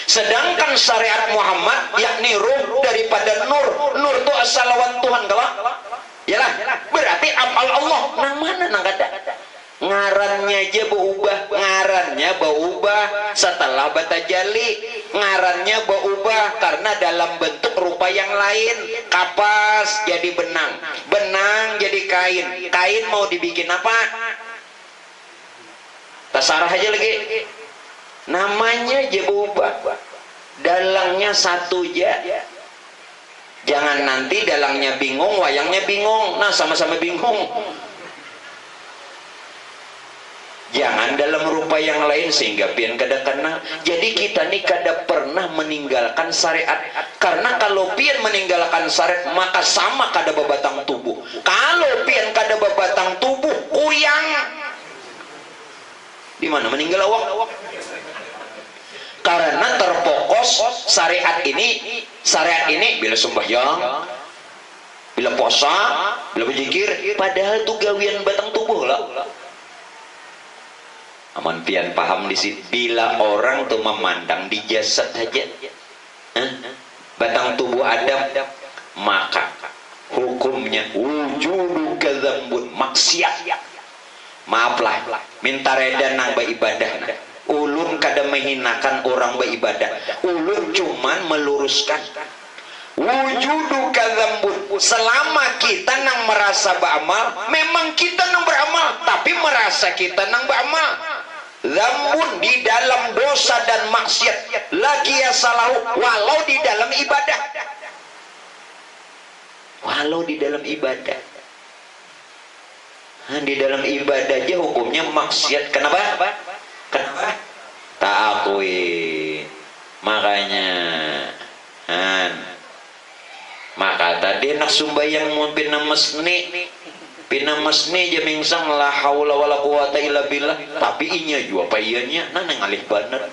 Sedangkan syariat Muhammad yakni ruh daripada nur. Nur itu asal lawan Tuhan kalau. Yalah, berarti afal Allah nang mana nang kada? Ngarannya aja berubah setelah batajali. Ngarannya berubah karena dalam bentuk rupa yang lain. Kapas jadi benang, benang jadi kain mau dibikin apa? Terserah aja lagi. Namanya aja berubah, dalangnya satu aja. Jangan nanti dalangnya bingung, wayangnya bingung. Nah sama-sama bingung. Jangan dalam rupa yang lain sehingga pian kada kena. Jadi kita nih kada pernah meninggalkan syariat. Karena kalau pian meninggalkan syariat maka sama kada bebatang tubuh. Kalau pian kada bebatang tubuh kuyang. Di mana meninggal awak? Karena terfokus syariat ini bila sembahyang, bila puasa, bila berzikir, padahal itu gawian batang tubuh lah. Aman pian paham di situ. Bila orang tuh memandang di jasad saja, batang tubuh Adam, maka hukumnya wujudu kadzambun, maksiat. Maaflah, minta reda nang beribadah. Ulun kada menghinakan orang beribadah. Ulun cuman meluruskan. Wujudu kadzambun. Selama kita nang merasa beramal, memang kita nang beramal, tapi merasa kita nang beramal. Zambun di dalam dosa dan maksiat lagi ya salahu walau di dalam ibadah. Walau di dalam ibadah. Di dalam ibadah aja hukumnya maksiat. Kenapa? Tak akui. Makanya maka tadi nak sumbayang mau pina mesni aja mingsang la haula wala quwata illa billah, tapi inya juga apa ianya nang ngalih bener.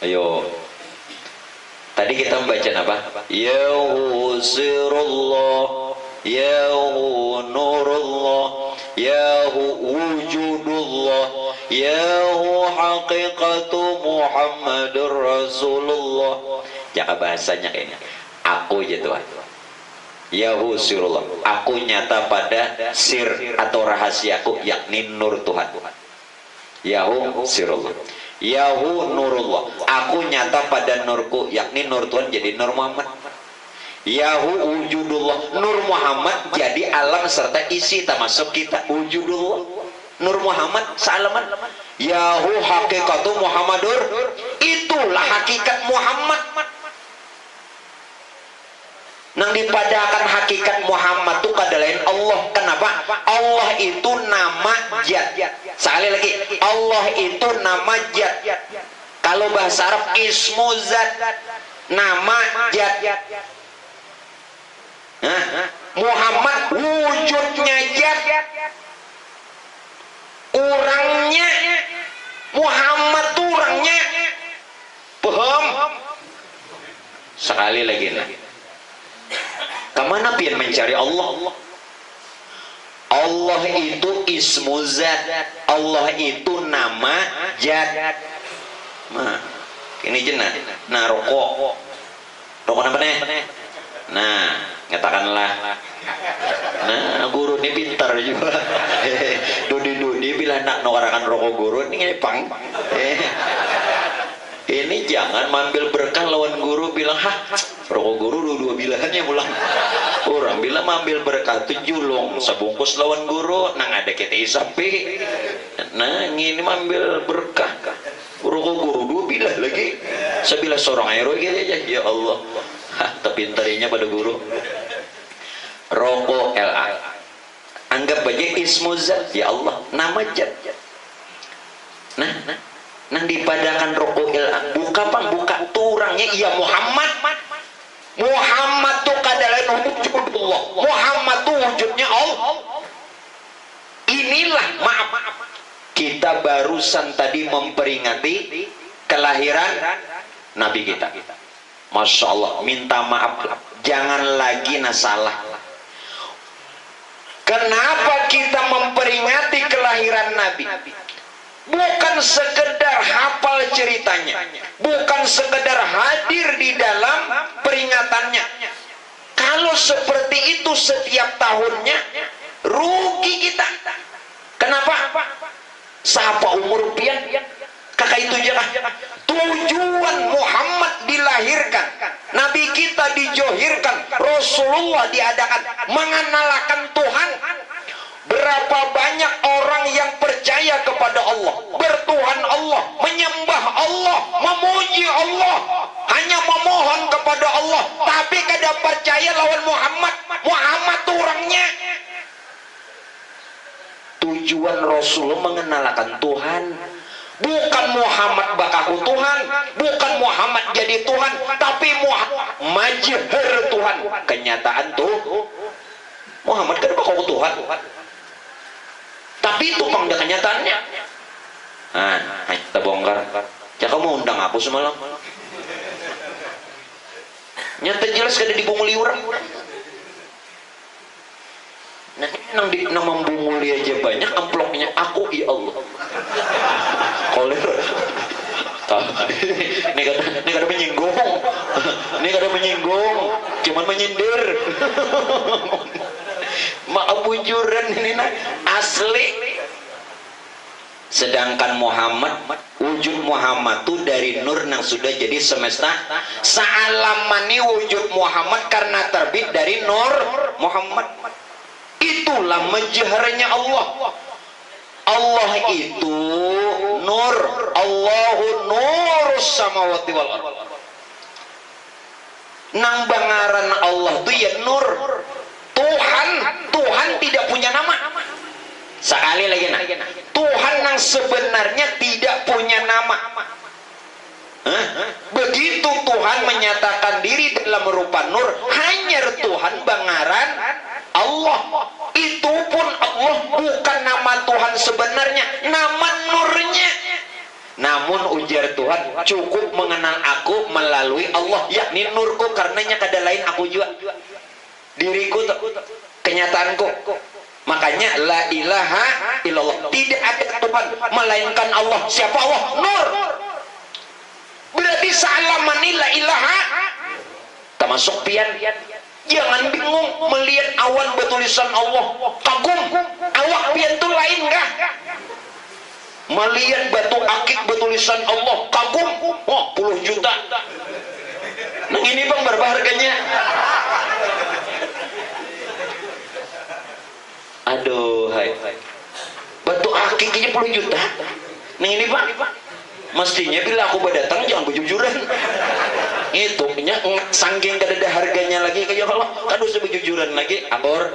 Ayo tadi kita membaca apa? Ya husirullah ya nurullah yahu wujudullah, yahu haqiqatu Muhammadur Rasulullah. Jangan bahasanya kayaknya aku ya Tuhan, yahu sirullah, aku nyata pada sir atau rahasiaku yakni nur Tuhan. Yahu sirullah, yahu nurullah, aku nyata pada nurku yakni nur Tuhan, jadi nur Muhammad. Yahu wujudullah, nur Muhammad jadi alam serta isi termasuk kita. Wujudullah, nur Muhammad sealaman. Yahu hakikatu Muhammadur, itulah hakikat Muhammad. Nang dipadakan hakikat Muhammad itu kadalain Allah. Kenapa? Allah itu nama Jat. Sekali lagi, Allah itu nama Jat. Kalau bahasa Arab ismu zat, nama Jat. Muhammad wujudnya Jat, orangnya Muhammad tuh orangnya. Paham? Sekali lagi nah, kemana pian mencari Allah? Allah itu ismu zat, Allah itu nama Jat. Nah, ini jenah. Nah, rokok apa nih? Nah, katakanlah, nah guru ini pintar juga. Dudi bila nak nongarakan rokok guru ini pang. Ini jangan mambil berkah lawan guru bilang rokok guru dua bilahannya pulang. Orang bilang mambil berkah tuh julung sebungkus lawan guru, nang ada kita isapi. Nah ini mambil berkah rokok guru dua bilah lagi. Sebilah seorang aero gitu aja. Ya Allah, terpintarinya pada guru. Rokok LA, anggap aja ismu zat, ya Allah nama Jat. Nah dipadakan rokok LA, buka turangnya iya Muhammad. Muhammad tuh kadalain wujudullah, Muhammad tuh wujudnya Allah. Inilah maaf, kita barusan tadi memperingati kelahiran Nabi kita. Masya Allah, minta maaf, jangan lagi nasalah. Kenapa kita memperingati kelahiran Nabi? Bukan sekedar hafal ceritanya, bukan sekedar hadir di dalam peringatannya. Kalau seperti itu setiap tahunnya, rugi kita. Kenapa? Siapa umur pian? Kakak itu aja. Tujuan Muhammad dilahirkan, Nabi kita dijohirkan, Rasulullah diadakan, mengenalkan Tuhan. Berapa banyak orang yang percaya kepada Allah, bertuhan Allah, menyembah Allah, memuji Allah, hanya memohon kepada Allah, tapi kada percaya lawan Muhammad. Muhammad tuh orangnya. Tujuan Rasulullah mengenalkan Tuhan, bukan Muhammad bakaku Tuhan, bukan Muhammad jadi Tuhan, tapi majhar Tuhan. Kenyataan tuh Muhammad kan bakaku Tuhan, tapi itu pang kenyataannya. Nah, kita bongkar. Ya kamu undang aku semalam. Nyata jelas kada dibunguli orang. Nah, nang membunguli aja banyak amplopnya. Aku ya Allah. Koler. Ini kada menyinggung. Ini kada menyinggung. Cuman menyindir. Maaf bujuran ini nak asli. Sedangkan Muhammad, wujud Muhammad tuh dari nur yang sudah jadi semesta. Saalamani wujud Muhammad karena terbit dari nur Muhammad. Itulah menjaharnya Allah. Allah itu nur. Allahu nurus samawati wal ardh. Nang bangaran Allah tuh ya nur. Tuhan tidak punya nama. Sekali lagi nah, Tuhan yang sebenarnya tidak punya nama. Begitu Tuhan menyatakan diri dalam rupa nur, hanya Tuhan bangaran Allah. Itu pun Allah bukan nama Tuhan sebenarnya, nama nurnya. Namun ujar Tuhan, cukup mengenal aku melalui Allah, yakni nurku, karenanya kada lain aku juga. Diriku, kenyataanku. Makanya la ilaha illallah, tidak ada Tuhan melainkan Allah. Siapa Allah? Nur. Berarti salamani la ilaha termasuk pian. Jangan bingung melihat awan bertulisan Allah, kagum. Awak pian itu lain enggak? Melihat batu akik bertulisan Allah, kagum. Oh, puluh juta. Nah ini bang berapa harganya? Aduh, hai. Batu akiknya puluh juta. Nah ini bang, mestinya bila aku berdatang jangan berjujuran. Itu nya sangking kadada harganya lagi kayak Allah kadu sebejujuran lagi abor.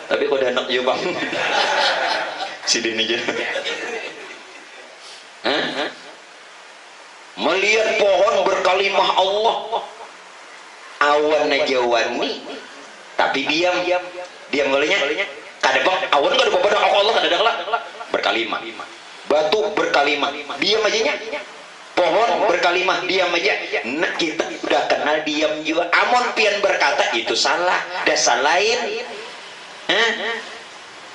Tapi kok ada anak yo bang. Si Dini aja. Melihat pohon berkalimah Allah, awan najawani, tapi diam golenya. Kadang awan kada bepada Allah kada ada berkalimah. Batu berkalimah, diam aja nya. Pohon berkalimah, diam aja. Nah kita udah kenal diam juga. Amon pian berkata itu salah, dasar lain.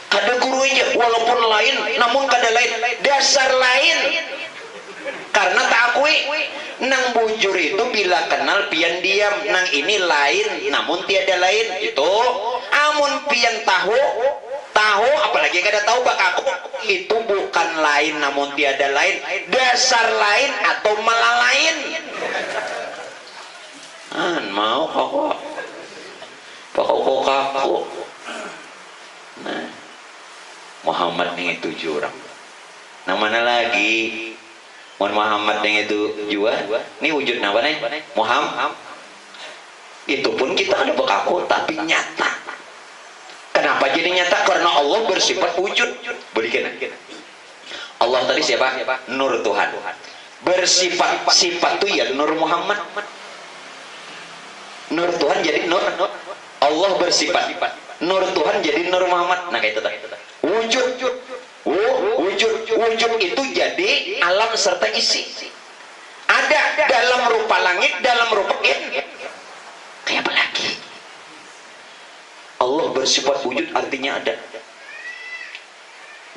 Kada guru aja, walaupun lain, namun kada lain, dasar lain. Karena tak akui, nang bujur itu bila kenal pian diam, nang ini lain, namun tiada lain. Itu amon pian tahu apalagi kada tahu bak aku itu bukan lain namun tiada lain, dasar lain atau malah lain. Mau pokok kaku. Nah Muhammad nih itu jurang. Nah mana lagi Muhammad yang itu jua ini wujud apa nih Muhammad itu pun kita ada bekaku tapi nyata. Kenapa jadi nyata? Karena Allah bersifat wujud. Berikan Allah tadi siapa? Nur Tuhan. Bersifat sifat itu ya Nur Muhammad. Nur Tuhan jadi Nur. Allah bersifat Nur Tuhan jadi Nur Muhammad. Nah kayak itu tadi. Wujud itu jadi alam serta isi. Ada dalam rupa langit, dalam rupa kayak apa lagi? Allah bersifat wujud artinya ada.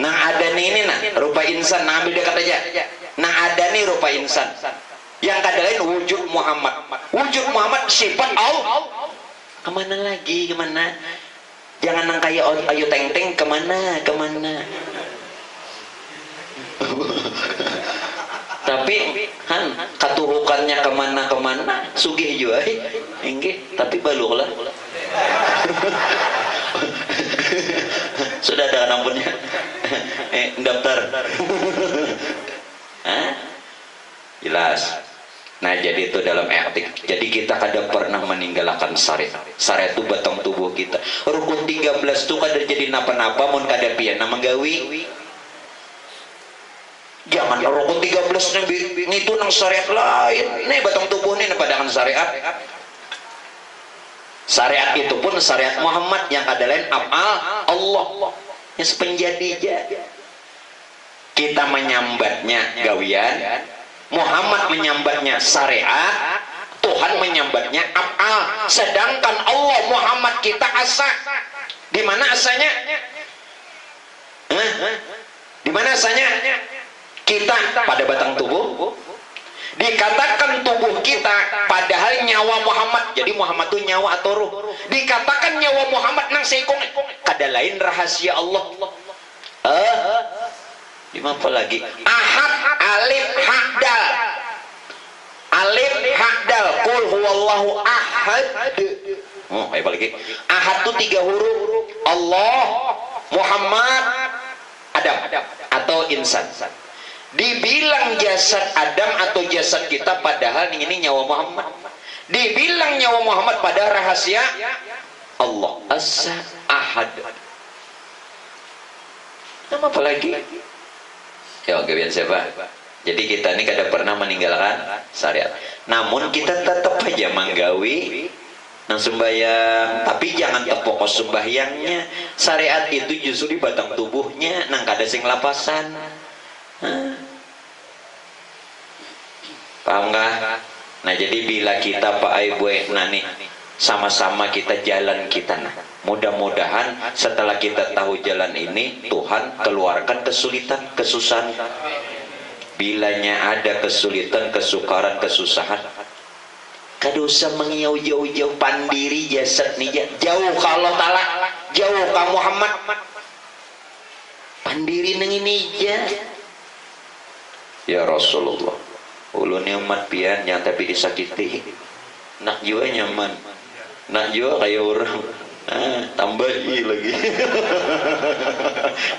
Nah ada nih ini rupa insan. Nah ambil dekat aja. Nah ada nih rupa insan. Yang kada lain wujud Muhammad. Wujud Muhammad sifat Allah. Kemana lagi? Kemana? Jangan nang kayak ayu teng teng kemana? Tapi katurukannya kemana sugih juga inggih tapi baluk lah. Sudah ada namanya daftar. Jelas. Nah jadi itu dalam etik. Jadi kita kada pernah meninggalkan syariat. Syariat itu batang tubuh kita. Rukun 13 itu kada jadi napa-napa mun kada pian menggawi. Jangan rukun 13 itu nang syariat lain. Nih batang tubuh nih padangan syariat. Syariat itu pun syariat Muhammad yang ada lain af'al Allah yang sepenjadi aja. Kita menyambatnya gawian, Muhammad menyambatnya syariat, Tuhan menyambatnya af'al. Sedangkan Allah Muhammad kita asa. Di mana asanya? Di mana asanya? Kita pada batang tubuh. Dikatakan tubuh kita padahal nyawa Muhammad. Jadi Muhammad itu nyawa atau ruh. Dikatakan nyawa Muhammad nang seikong. Kada lain rahasia Allah. Dimana lagi? Ahad alif hakdal. Alif hakdal. Qul huwallahu ahad. Oh, apa lagi? Ahad itu 3 huruf. Allah, Muhammad, Adam atau insan. Dibilang jasad Adam atau jasad kita padahal ini nyawa Muhammad. Dibilang nyawa Muhammad pada rahasia Allah Ahad. Nama apa lagi? Ya gawian siapa? Jadi kita ini kada pernah meninggalkan syariat. Namun kita tetap aja menggawi nang sembahyang, tapi jangan terfokus sembahyangnya. Syariat itu justru di batang tubuhnya, nang kada sing lapasan. Paham gak? Nah jadi bila kita Pak Ibu nani sama-sama kita jalan kita Mudah-mudahan setelah kita tahu jalan ini, Tuhan keluarkan kesulitan, kesusahan. Bilanya ada kesulitan, kesukaran, kesusahan, kadosa mengiau jauh-jauh pandiri jasad nih, jauh ka Allah Ta'ala, jauh ka Muhammad, pandiri neng ini ya Rasulullah, ulun nyaman pian yang tapi disakiti, nak jua nyaman, nak jua kayak orang, tambahi lagi.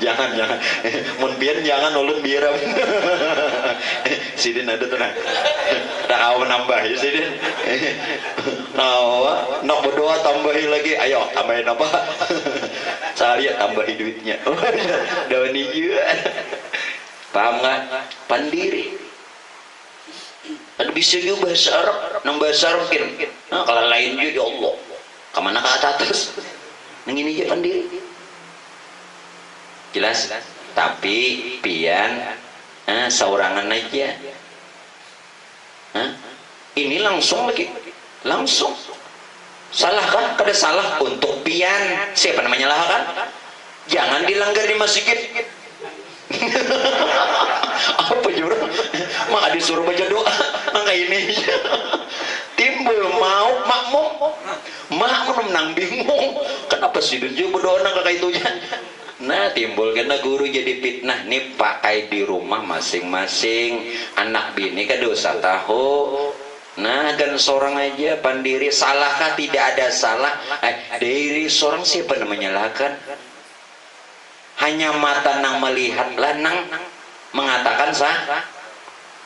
jangan mun pian jangan ulun biram. Sidin ada tenang, tak kau nambahi sidin. Nah, nak berdoa tambahi lagi, ayo tambahin apa? Saya tambahi duitnya. Daun hijau. Paham nggak? Pandiri. Ada bisa juga bahasa Arab, nang bahasa Arab kan. Nah, kalau lain juga ya Allah. Kemana ke atas? Nang ini aja pandiri. Jelas? Tapi pian, saurangan aja. Ini langsung lagi, langsung. Salah kan? Kada salah untuk pian. Siapa namanya lah kan? Jangan dilanggar di masjid. Apa jurang? Maka disuruh baca doa. Angka ini timbul mau makmum menang bingung. Kenapa sih dia berdoa nang kayak itu ya? Nah timbul karena guru jadi fitnah nih, pakai di rumah masing-masing, anak bini kan dosa tahu. Nah dan seorang aja pandiri, salahkah? Tidak ada salah. Dari seorang siapa namanya menyalahkan? Hanya mata nang melihat lah nang mengatakan sah,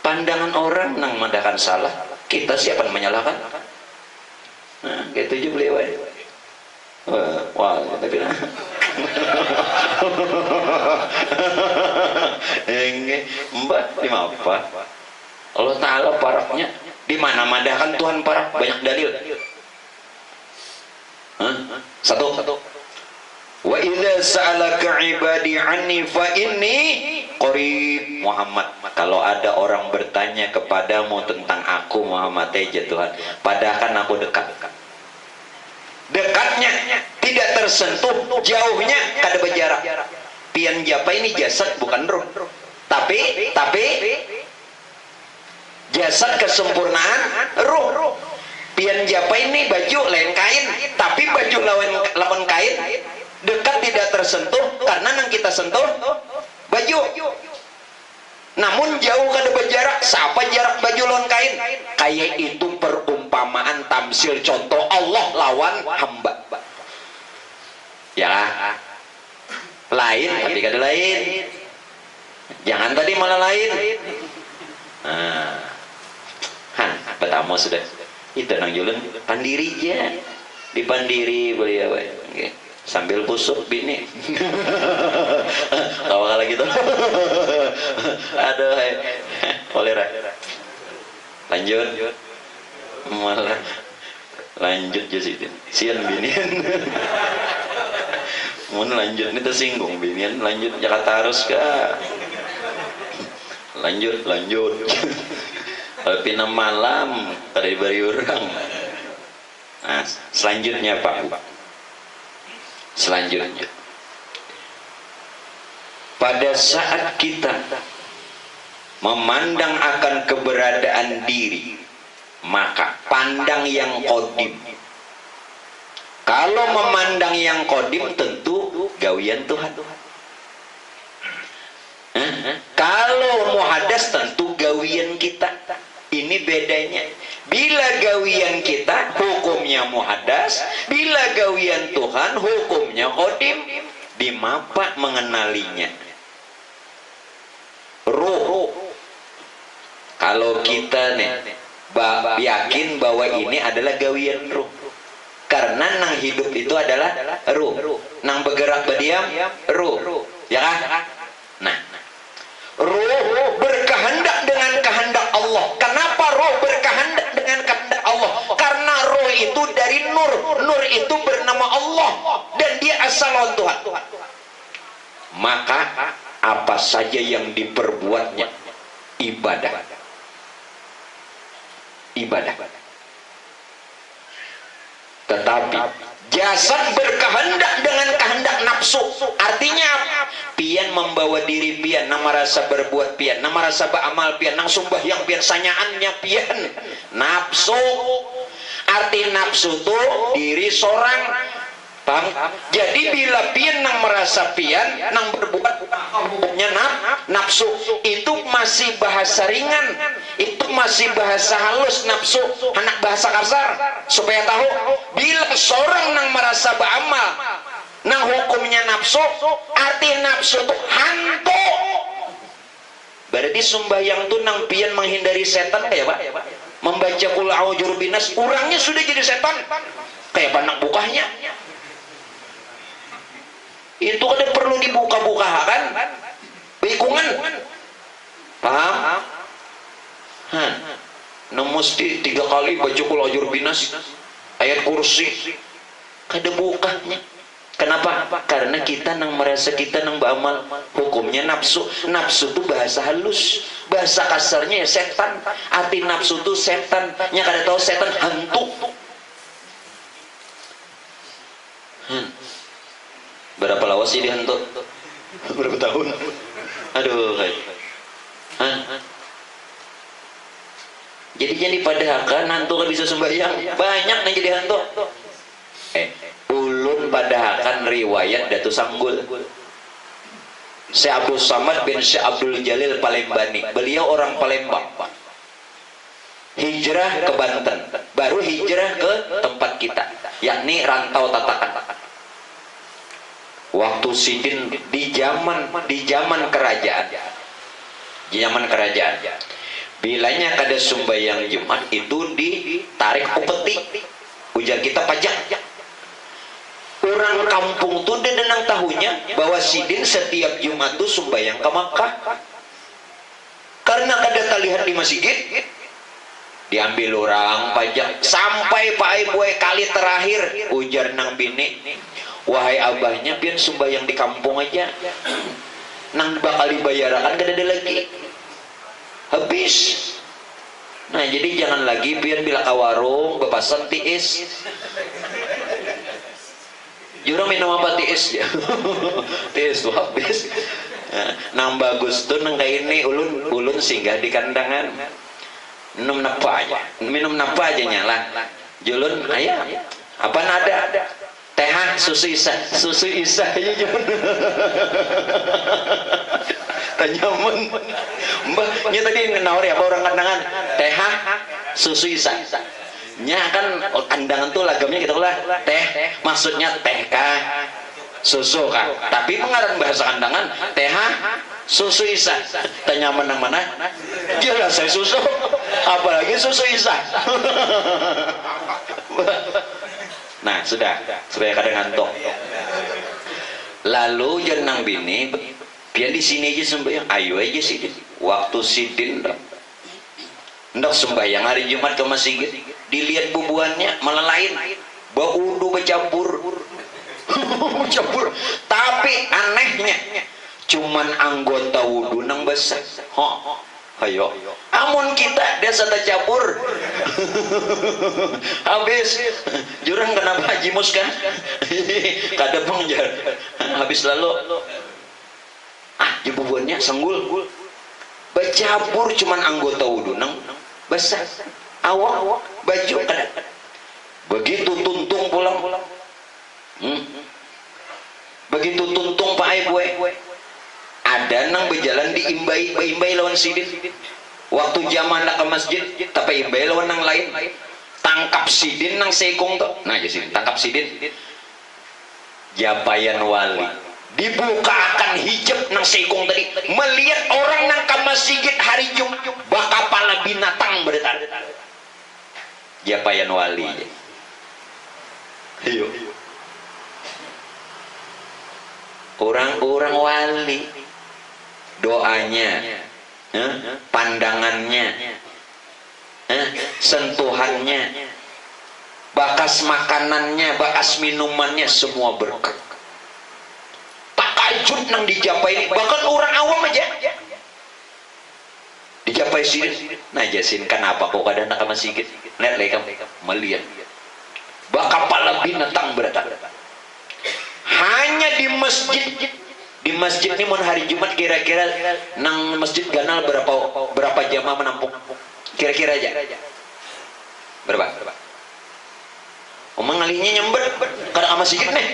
pandangan orang nang mengatakan salah. Kita siapa yang menyalahkan? Nah gitu juga beliau. Wah tapi mbak di apa? Allah Ta'ala paraknya di mana madahkan Tuhan parak, banyak dalil. Satu. Wa idza sa'alaka ibadi anni fa inni qarib. Muhammad, kalau ada orang bertanya kepadamu tentang aku Muhammad aja Tuhan, padahal aku dekat. Dekatnya tidak tersentuh, jauhnya kada berjarak. Pian japa ini jasad bukan roh. Tapi jasad kesempurnaan roh. Pian japa ini baju lain kain, tapi baju lawan kain. Dekat tidak tersentuh karena yang kita sentuh baju. Namun jauh kada berjarak, siapa jarak baju lawan kain? Kayak itu perumpamaan tamsil contoh Allah lawan hamba. Ya, lain tapi kada lain. Jangan tadi malah lain. Pertama sudah. Itu nang julen pandiri aja. Dipandiri beliau. Okay. Sambil busuk bini. Tawa kalau gitu. Aduh, kolera. Lanjut. Malah lanjut aja sih. Sian binian. Mun lanjut ini tersinggung binian, lanjut Jakarta harus kah? Lanjut. Pinam malam pada bari orang. Nah, selanjutnya Pak. Selanjutnya, pada saat kita memandang akan keberadaan diri, maka pandang yang qadim. Kalau memandang yang qadim tentu gawian Tuhan. Kalau muhadas tentu gawian kita. Ini bedanya. Bila gawian kita hukumnya muhadas, bila gawian Tuhan hukumnya qadim. Di mapa mengenalinya? Ruh. Kalau kita nih yakin bahwa ini adalah gawian ruh, karena nang hidup itu adalah ruh, nang bergerak berdiam ruh, ya kan? Nah, ruh berkehendak dengan kehendak Allah. Kenapa ruh berkehendak dengan kehendak Allah? Karena ruh itu dari nur. Nur itu bernama Allah dan dia asal Tuhan. Maka apa saja yang diperbuatnya ibadah. Tetapi Jasad berkehendak dengan kehendak nafsu. Artinya pian membawa diri pian, nang merasa berbuat pian, nang merasa beramal pian, nang sembahyang pian, sanyaannya pian. Nafsu. Arti nafsu itu diri seorang. Paham? Jadi bila pian nang merasa pian, nang berbuat hukumnya nafsu, itu masih bahasa ringan, itu masih bahasa halus nafsu, anak bahasa kasar. Supaya tahu, bila seorang nang merasa beramal, nang hukumnya nafsu, arti nafsu itu hantu. Berarti sembahyang itu nang pian menghindari setan ya Pak? Membaca qul a'udzu binas, orangnya sudah jadi setan. Kayak anak bukahnya. Itu kan perlu dibuka-bukakan bikungan, paham? Nah mesti 3 kali baca qul a'udzu binas, ayat kursi, kada bukanya. Kenapa? Karena kita nang merasa kita nang beramal hukumnya nafsu. Nafsu itu bahasa halus, bahasa kasarnya ya setan. Arti nafsu itu setan. Nya kada tahu setan hantu. Berapa lawas sih dihantu? Berapa tahun? Aduh, jadi padahal hantu kan bisa sembahyang banyak nih jadi hantu. Ulun padahal riwayat Datu Sanggul. Syekh Abdul Samad bin Syekh Abdul Jalil Palembani. Beliau orang Palembang. Hijrah ke Banten, baru hijrah ke tempat kita, yakni rantau Tatakan. Waktu sidin di zaman kerajaan, bilanya kada sembahyang Jumat itu ditarik upeti, ujar kita pajak. Orang kampung tuh denang tahunya bahwa sidin setiap Jumat tuh sembahyang ke Makkah. Karena kada terlihat di masjid, diambil orang pajak sampai Pak Ibu kali terakhir, ujar nang bini, wahai abahnya pian sembahyang di kampung aja, nang bakal dibayarakan kada ada lagi, habis. Nah jadi jangan lagi pian bila ke warung bepasan tiis. Jurang minum apa tiis ya? Tiis tuh habis. Nang bagus tuh nang kayak ini ulun singgah di kandangan. Minum napa aja nyala. Julun ayah apa nada? Teh susu isa aja julun. Tanyamun. Mbaknya tadi nawari apa orang kandangan? Teh susu isa. Nya kan kandangan tuh lagamnya gitu lah. Teh maksudnya teh kah? Susu kah? Tapi pengarang bahasa kandangan teh susu isa. Tanya menang mana? Jelas saya susu. Apalagi susu isa. Nah sudah supaya kadang ngantuk. Lalu jenang bini biar di sini aja sembahyang, ayo aja sidin. Waktu sidin ndak sembahyang hari Jumat ke masjid, dilihat bubuannya malah lain, baudu bercampur. Bercampur. Tapi anehnya cuman anggota wudu nang basah. Ayo, amun kita desa tercampur. Habis jurang kenapa Haji Mus kan? Kada pengjar. Habis lalu jebubuannya senggul. Bercampur cuman anggota wudu nang basah. Awak baju kada. Begitu tuntung pulang. Begitu tuntung Pak Ibu ada nang berjalan di imbai lawan sidin. Waktu zaman nak ke masjid tapi imbai lawan nang lain, tangkap sidin nang sekong tuh. Nah jadi tangkap sidin japayan wali, dibukakan hijab nang sekong tadi, melihat orang nang ke masjid hari Jumat bakal pala binatang berdetar. Japayan wali. Ayo. Orang-orang wali doanya, pandangannya, sentuhannya, bakas makanannya, bakas minumannya semua berkah. Takajub nang dijapai, bahkan orang awam aja dijapai sini. Nah jasin kenapa kok kadang nak masjid? Lihat mereka melihat bakapala binatang berata. Hanya di masjid ini mun hari Jumat kira-kira nang masjid ganal berapa jamaah menampung kira-kira aja berapa? Omong alihnya nyember kada masjid nih.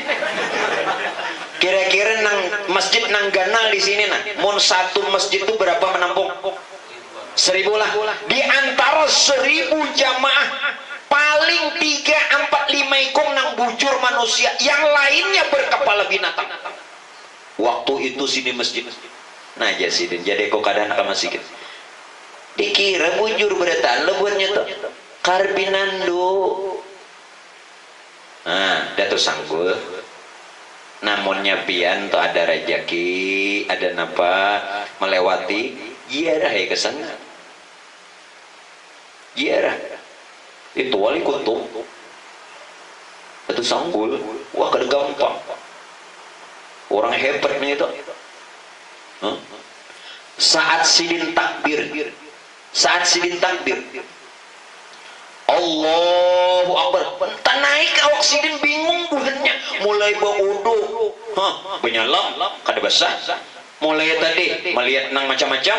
Kira-kira nang masjid nang ganal di sini nah, mun satu masjid itu berapa menampung? 1000 lah. Di antara 1000 jamaah paling 3, 4, 5 ikung nang bujur manusia, yang lainnya berkepala binatang. Waktu itu sini masjid. Nah aja sih jadi kok kadang ke masjid. Dikira bujur beratan lebuatnya tuh. Karbinando. Nah, datu sanggul. Namunnya pian tuh ada rejeki, ada napa melewati, ziarah ya ke sana. Ziarah. Itu wali kutub. Datu sanggul, wah kada gampang. Orang hebat nih itu. Saat sidin takbir. Allahu Akbar. Entah naik awak sidin bingung buhannya. Mulai baudu, benyalam, kada basah. Mulai tadi melihat nang macam-macam.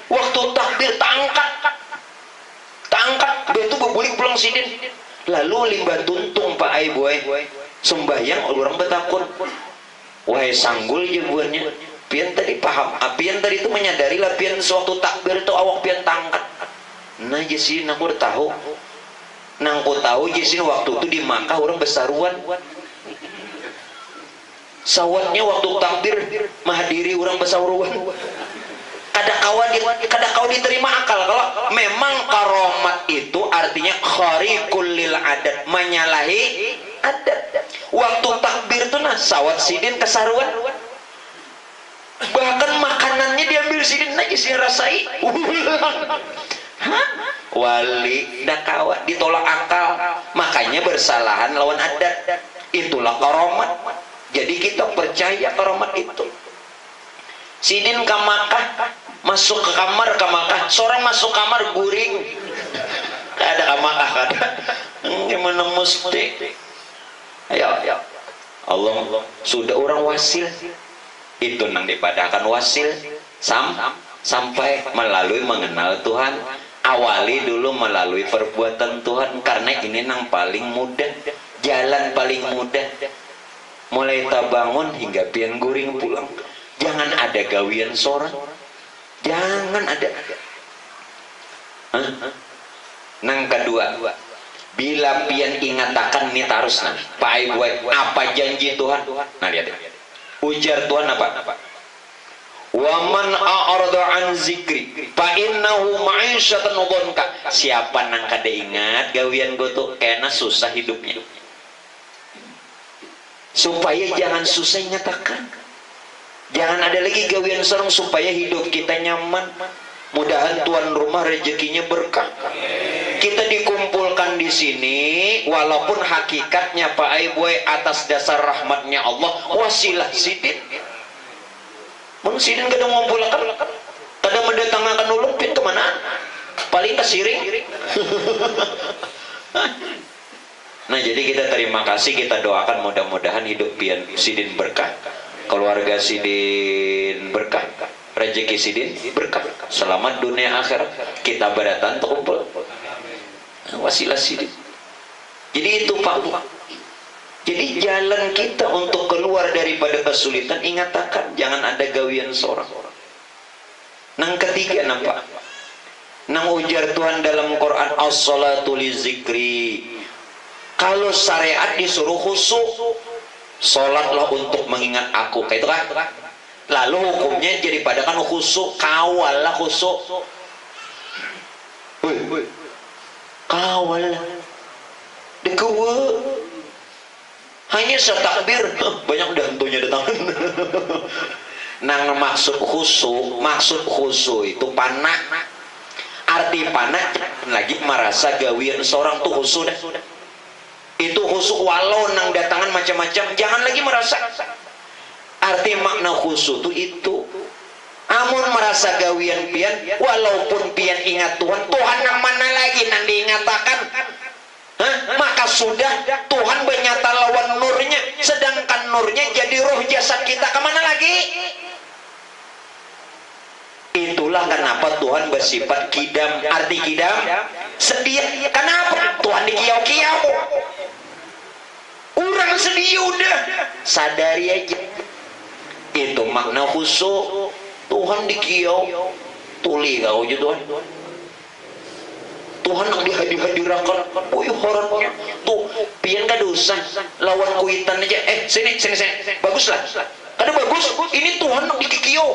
Waktu takbir tangkat, betul bebulik pulang sidin. Lalu limbah tuntung Pak Ai boy. Sembahyang orang betakun. Wahai sanggul je buahnya. Pian tadi paham. Pian tadi itu menyadari lah pian sewaktu takbir itu awak pian tangkat. Nah jesin aku udah tahu. Nang ku tahu jesin waktu itu di Makkah orang besaruan. Sawatnya waktu takbir menghadiri orang besaruan. Kada kau diterima akal kalau memang karomat itu artinya khariqul lil adat, menyalahi adat. Waktu takbir itu nah sawat sidin kesaruan. Bahkan makanannya diambil sidin aja sih rasai. Wali dakawa ditolak akal, makanya bersalahan lawan adat. Itulah karomat. Jadi kita percaya karomat itu. Sidin ke Makkah, masuk ke kamar ke Makkah, seorang masuk kamar guring. Ada ke Makkah kada. Gimana mesti? Ayo. Allah sudah orang wasil. Itu nang dipadahkan wasil sampai melalui mengenal Tuhan. Awali dulu melalui perbuatan Tuhan, karena ini nang paling mudah, jalan paling mudah. Mulai bangun hingga pian guring pulang. Jangan ada gawian sorang. Jangan ada. Nang kedua, bila pian ingatakan nih tarus nah, Pak Ibu, apa janji Tuhan? Nah lihat. Ujar Tuhan apa? Waman a'rada an zikri fa innahu ma'isyatan dhanka. Siapa nang kada ingat gawian gua tuh kena susah hidupnya. Supaya jangan susah nyatakan. Jangan ada lagi gawian serong supaya hidup kita nyaman. Mudahan tuan rumah rezekinya berkah. Kita dikumpulkan di sini walaupun hakikatnya Pak Aiboy atas dasar rahmatnya Allah wasilah sidin. Mun sidin kada ngumpulkan, kada mendatangkan ulung pin kemana? Paling ke siring. Nah jadi kita terima kasih, kita doakan mudah-mudahan hidup pian sidin berkah, keluarga sidin berkah, rezeki sidin berkah, selamat dunia akhirat. Kita beratan terkumpul wasilah sidin. Jadi itu Pak. Jadi jalan kita untuk keluar daripada kesulitan, ingatakan jangan ada gawian seorang. Nang ketiga nampak. Nang ujar Tuhan dalam Quran as-salatu li zikri. Kalau syariat disuruh khusyuk, salatlah untuk mengingat aku. Kayak itu kan? Lalu hukumnya jadi pada kan khusyuk, kawallah khusyuk. Kawallah. Dekewe. Hanya setakbir banyak udah tentunya datang. Nang maksud khusyuk itu panah. Arti panah lagi merasa gawian seorang tuh khusyuk dah. Itu khusyuk walau nang datangan macam-macam, jangan lagi merasa. Arti makna khusyuk itu amun merasa gawian pian walaupun pian ingat Tuhan nang mana lagi nang diingatakan. Maka sudah Tuhan bernyata lawan nurnya, sedangkan nurnya jadi roh jasad kita. Kemana lagi? Itulah kenapa Tuhan bersifat kidam. Arti kidam sedia. Kenapa? Tuhan dikiau-kiau. Orang sedia udah sadari aja. Itu makna khusyuk. Tuhan dikiau tuli kau aja Tuhan. Tuhan yang dihadir-hadirakan, horatnya tuh, pian kada usah lawan kuitan aja. Sini, bagus lah. Kada bagus. Ini Tuhan yang dikikio.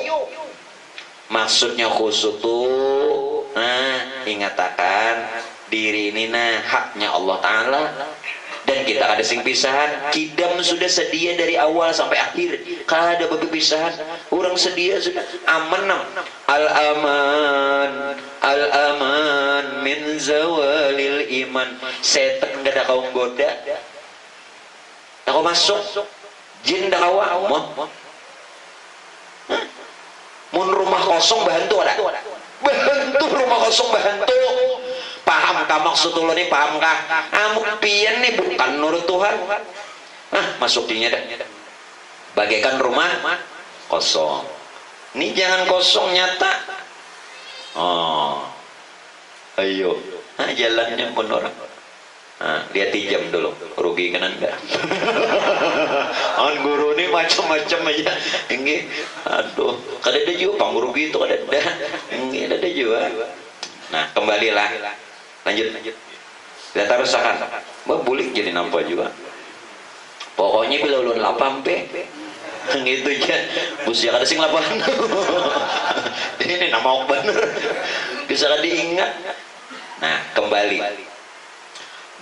Maksudnya khusyuk tuh, ingatakan diri ini haknya Allah Taala. Dan kita kada sing pisahan. Kidam sudah sedia dari awal sampai akhir. Kada berpisahan. Orang sedia sudah aman. Al-aman min zawalil iman. Setan kada kau goda. Kau masuk. Jin dah kau mun rumah kosong bantu ada. Bantu rumah kosong bantu. Paham kah maksud ulun ini? Paham kah? Amuk pian nih bukan nurut Tuhan. Masuk dinya dah. Bagaikan rumah kosong. Ini jangan kosong nyata. Ayo. Jalannya pun orang. Lihat jam dulu. Rugi kan anda? Guru ini macam-macam aja. Ini, aduh. Kada ada juga panguru gitu kada ada. Ini ada juga. Nah, kembalilah. Lanjut. Kita tarusakan. Bulik jadi nampak juga. Pokoknya bila ulun lapam pe. Gitu aja. Busia kada sing lapam. Ini nama bener. Bisa kada diingat. Nah, kembali.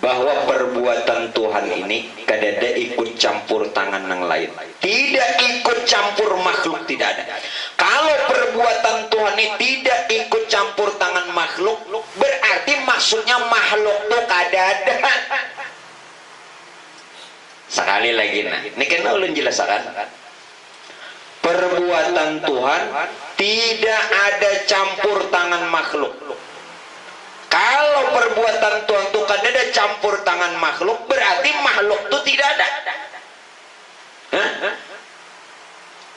Bahwa perbuatan Tuhan ini kadada ikut campur tangan yang lain. Tidak ikut campur makhluk, tidak ada. Kalau perbuatan Tuhan ini tidak ikut campur tangan makhluk, berarti maksudnya makhluk itu kadada. Sekali lagi ini kan ulun jelaskan. Perbuatan Tuhan tidak ada campur tangan makhluk. Kalau perbuatan Tuhan itu kan ada campur tangan makhluk, berarti makhluk itu tidak ada.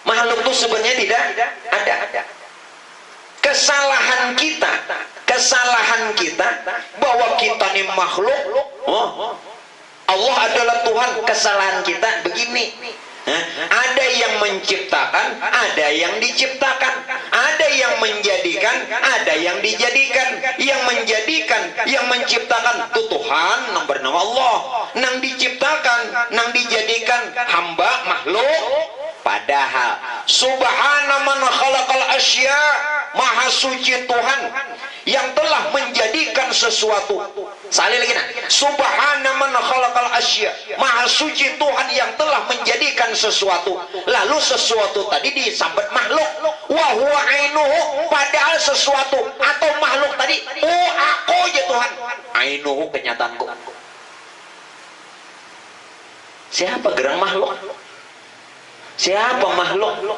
Makhluk itu sebenarnya tidak ada. Kesalahan kita bahwa kita ini makhluk. Allah adalah Tuhan. Kesalahan kita begini. Ada yang menciptakan, ada yang diciptakan, ada yang menjadikan, ada yang dijadikan. Yang menjadikan, yang menciptakan itu Tuhan yang bernama Allah. Nang diciptakan, nang dijadikan hamba makhluk. Padahal subhana man khalaqal asya, maha suci Tuhan yang telah menjadikan sesuatu. Sekali lagi subhana man khalaqal asya, maha suci Tuhan yang telah menjadikan sesuatu. Lalu sesuatu tadi disambut makhluk. Wa huwa ainuhu, padahal sesuatu atau makhluk tadi aku aja Tuhan. Ainuhu kenyataanku. Siapa gerang makhluk? Siapa makhluk?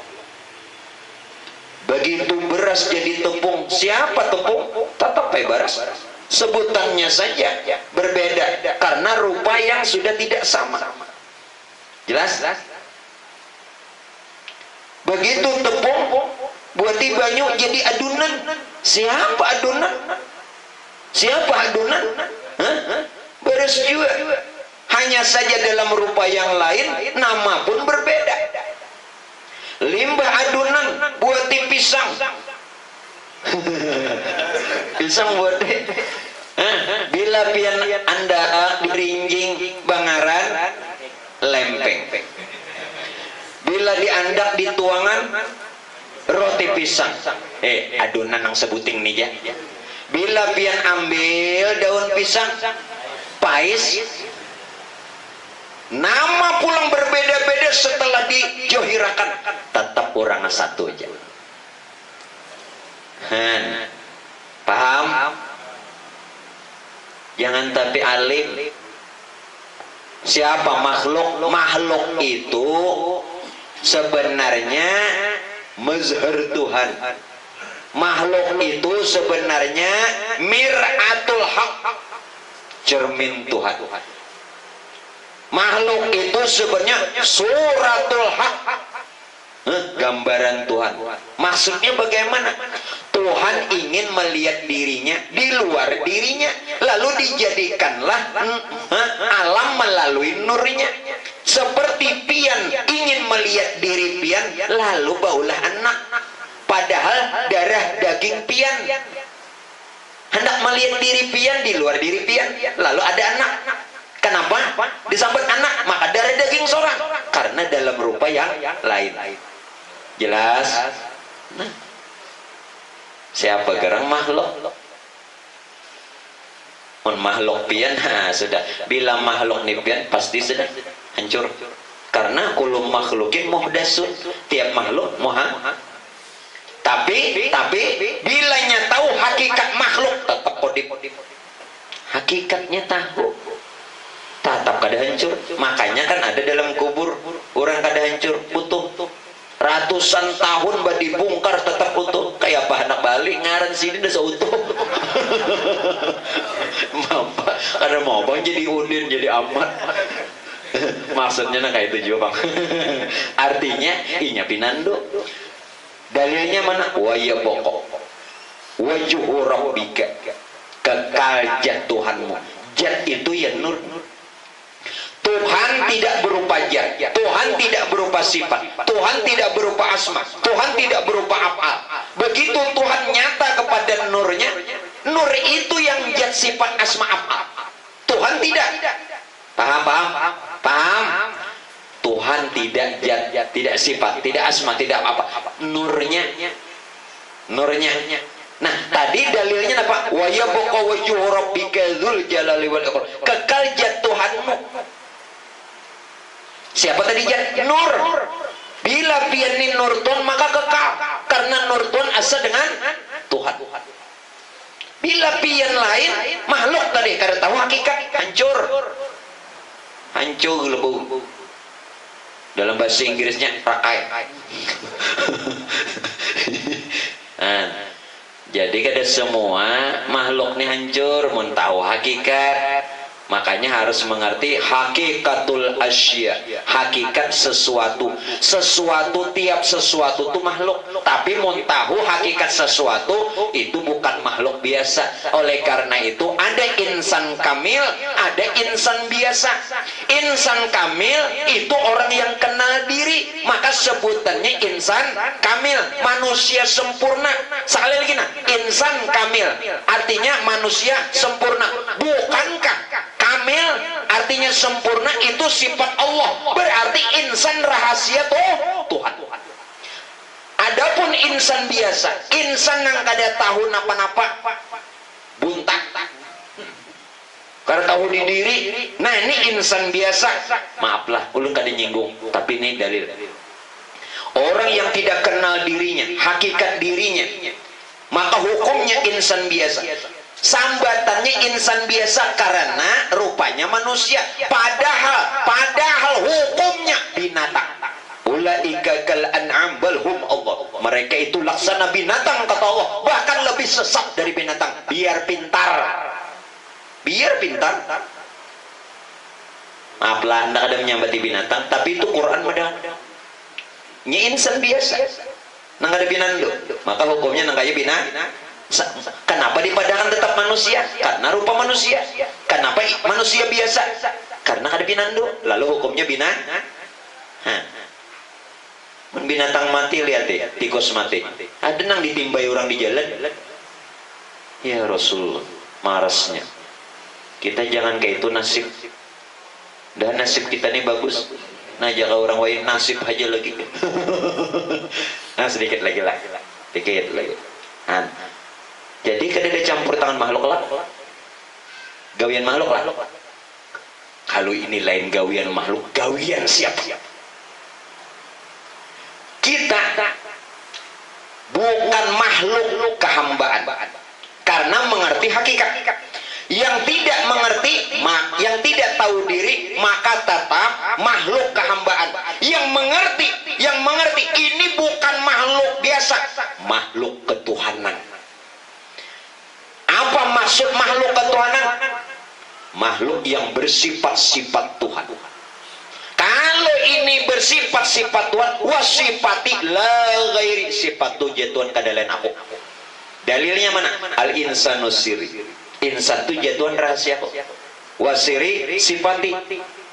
Begitu beras jadi tepung, siapa tepung? Tetap beras. Sebutannya saja berbeda karena rupa yang sudah tidak sama. Jelas? Begitu tepung buat banyu jadi adunan. Siapa adunan? Siapa adunan? Beras juga. Hanya saja dalam rupa yang lain, nama pun berbeda. Limbah adunan buat pisang. Pisang buat bila pian anda dirinjing bangaran lempeng. Bila diandak di tuangan roti pisang. Adunan yang sebuting nih ya. Bila pian ambil daun pisang pais, nama pulang berbeda-beda setelah dijohirakan, tetap orang satu aja. Paham? Jangan tapi alim. Siapa makhluk? Makhluk itu sebenarnya mazhar Tuhan. Makhluk itu sebenarnya mir'atul haq, cermin Tuhan. Makhluk itu sebenarnya suratul haq, gambaran Tuhan. Maksudnya bagaimana? Tuhan ingin melihat dirinya di luar dirinya, lalu dijadikanlah alam melalui nurnya. Seperti pian ingin melihat diri pian, lalu baulah anak, padahal darah daging pian. Hendak melihat diri pian di luar diri pian, lalu ada anak. Kenapa disambut anak? Maka darah daging seorang, karena dalam rupa yang lain. Jelas? Nah, siapa gerang makhluk? Makhluk pian, sudah. Bila makhluk nih pian, pasti sudah hancur. Karena kullu makhlukin muhdatsun, tiap makhluk tapi bilanya tahu hakikat makhluk tetap kodip. Hakikatnya tahu, tetap kada hancur. Makanya kan ada dalam kubur orang kada hancur, utuh. Ratusan tahun dibongkar tetap utuh. Kayak apa anak balik ngaran sini udah seutuh. Mampa karena mau bang jadi udin jadi amat. Maksudnya nah kayak itu juga bang. Artinya inya pinando. Dalilnya mana? Waya bokok wajuhu rabbika, kekal jat Tuhanmu. Jat itu ya nur. Tuhan tidak berupa jat, Tuhan tidak berupa sifat, Tuhan tidak berupa asma, Tuhan tidak berupa af'al. Begitu Tuhan nyata kepada nurnya, nur itu yang jat sifat asma af'al. Tuhan tidak. Paham? Tuhan tidak jat, tidak sifat, tidak asma, tidak apa. Nurnya. Nah, tadi dalilnya apa? Wa yabqa wajhu rabbika dzul jalali wal ikram. Kekal jat Tuhanmu. Siapa tadi jat? Nur. Bila piani nurtun maka kekal, karena nurtun asa dengan Tuhan. Bila pian lain makhluk tadi karena tahu hakikat, hancur lebu. Dalam bahasa Inggrisnya rakai. Jadi kada semua makhluk ini hancur mun tahu hakikat. Makanya harus mengerti hakikatul asya, hakikat sesuatu. Tiap sesuatu itu makhluk. Tapi mun tahu hakikat sesuatu itu bukan makhluk biasa. Oleh karena itu ada insan kamil, ada insan biasa. Insan kamil itu orang yang kenal diri, maka sebutannya insan kamil, manusia sempurna. Sekali lagi insan kamil artinya manusia sempurna. Bukankah kamil artinya sempurna itu sifat Allah? Berarti insan rahasia Tuhan. Adapun insan biasa, insan yang kada tahu napa-napa, buntak, karena tahu di diri. Nah ini insan biasa. Maaflah, ulun kada nyinggung, tapi ini dalil. Orang yang tidak kenal dirinya, hakikat dirinya, maka hukumnya insan biasa. Sambatannya insan biasa karena rupanya manusia, padahal hukumnya binatang. Ulaika kal an'am bal hum Allah. Mereka itu laksana binatang kata Allah, bahkan lebih sesat dari binatang. Biar pintar. Maaflah, anda kadang menyambati binatang, tapi itu Quran madang. Nya insan biasa. Nang ada binando, maka hukumnya nang kaya binatang. Kenapa dipadakan tetap manusia? Karena rupa manusia. Kenapa manusia biasa? Karena ada binando. Lalu hukumnya binatang. Binatang mati, lihat deh, tikus mati. Ada nang ditimbai orang di jalan. Ya Rasul, marasnya. Kita jangan kayak itu nasib. Dan nasib kita ini bagus. Nah jaga orang lain nasib aja lagi. Nah sedikit lagi lah. Dikit lagi. Jadi kada ada campur tangan makhluk lah. Gawian makhluk lah. Kalau ini lain gawian makhluk, gawian siapa? Kita bukan makhluk kehambaan. Karena mengerti hakikat. Yang tidak mengerti, yang tidak tahu diri, maka tetap makhluk kehambaan. Yang mengerti ini bukan makhluk biasa, makhluk ketuhanan. Apa maksud makhluk ketuhanan? makhluk yang bersifat-sifat Tuhan. Kalau ini bersifat-sifat Tuhan, wasifati la ghairi, sifat Tuhan kadalain aku. Dalilnya mana? Al insanu siri, insan itu jatuhan rahasia kok. Wasiri sifati,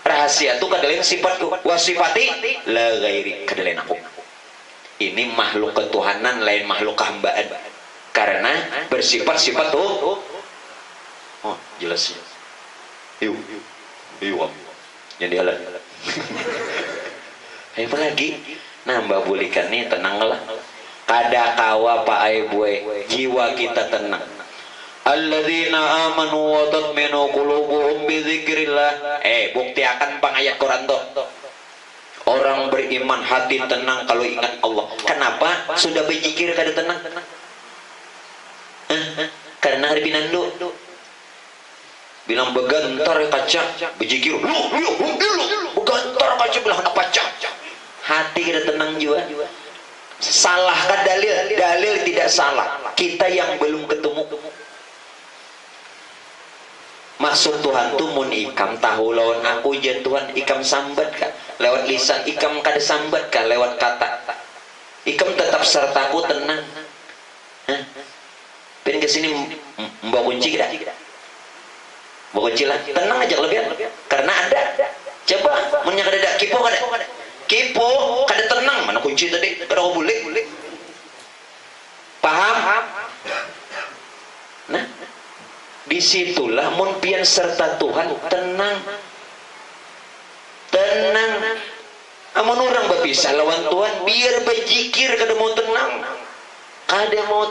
rahasia itu kadalain sifatku. Wasifati la ghairi, kadalain aku. Ini makhluk ketuhanan, lain makhluk kehambaan. Karena bersifat-sifat tuh. Oh, jelas. Yuk. Jadi halal. Apa lagi? Nambah bulikan nih, tenanglah. Kada kawa Pak Aiboy, jiwa kita tenang. Alladzina amanu wa tatminu qulubuhum bi dzikrillah. Bukti akan pang ayat Quran tuh. Orang beriman hati tenang kalau ingat Allah. Kenapa? Sudah berzikir kada tenang? Karena hari binandu bilang begantar kaca berzikir. Begantar kaca bilang anak kaca. Hati kada tenang juga. Salahkan dalil tidak salah, kita yang belum ketemu. Maksud Tuhan tuh mun ikam tahu lawan aku jen Tuhan ikam sambat kah lewat lisan, ikam kada sambat kah lewat kata, ikam tetap sertaku tenang. Pengen kesini membawa kunci kita, bawa kunci lah, tenang aja lebih, karena ada. Coba munnya kada ada kipo kada. Kipo kada tenang, mana kunci tadi kada boleh. Paham? Nah, disitulah mun pian serta Tuhan tenang. Amun orang berpisah lawan Tuhan biar berzikir kada mau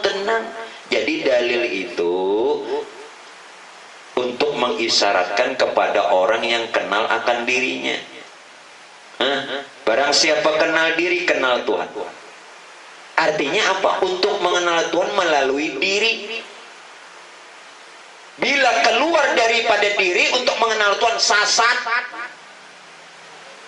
tenang. Jadi dalil itu untuk mengisyaratkan kepada orang yang kenal akan dirinya. Barang siapa kenal diri, kenal Tuhan. Artinya apa? Untuk mengenal Tuhan melalui diri. Bila keluar daripada diri untuk mengenal Tuhan, sasat.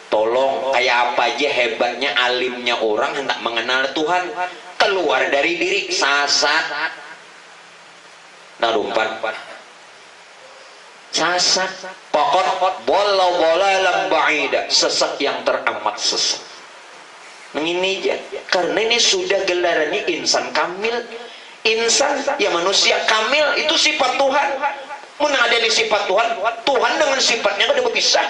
Tolong, kayak apa aja hebatnya alimnya orang hendak mengenal Tuhan, keluar dari diri, sasat. Narumpan sasat, pokok bola lam ba'ida, sesat yang teramat sesat. Ini aja, karena ini sudah gelaran ini insan kamil. Insan ya manusia kamil itu sifat Tuhan. Mun ada di sifat Tuhan, Tuhan dengan sifatnya kada berpisah.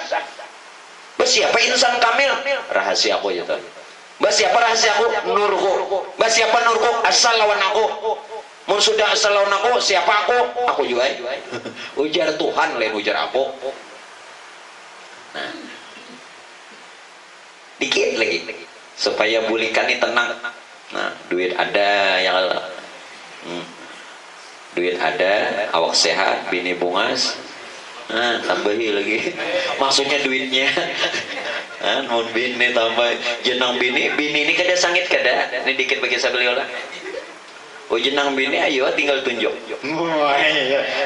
Siapa insan kamil? Rahasia aku itu. Siapa rahasia aku? Nurku. Siapa nurku? Asal lawan aku. Mun sudah asal lawan aku, siapa aku? Aku juga. Ujar Tuhan lain ujar aku. Nah, dikit lagi supaya bulikan ini tenang. Nah, duit ada yang duit ada, awak sehat, bini bungas. Nah, tambahi lagi. Maksudnya duitnya. Mun bini tambah jenang bini ini kada sangit kada. Ini dikit bagi sabeliola. Oh jenang bini ayo tinggal tunjuk.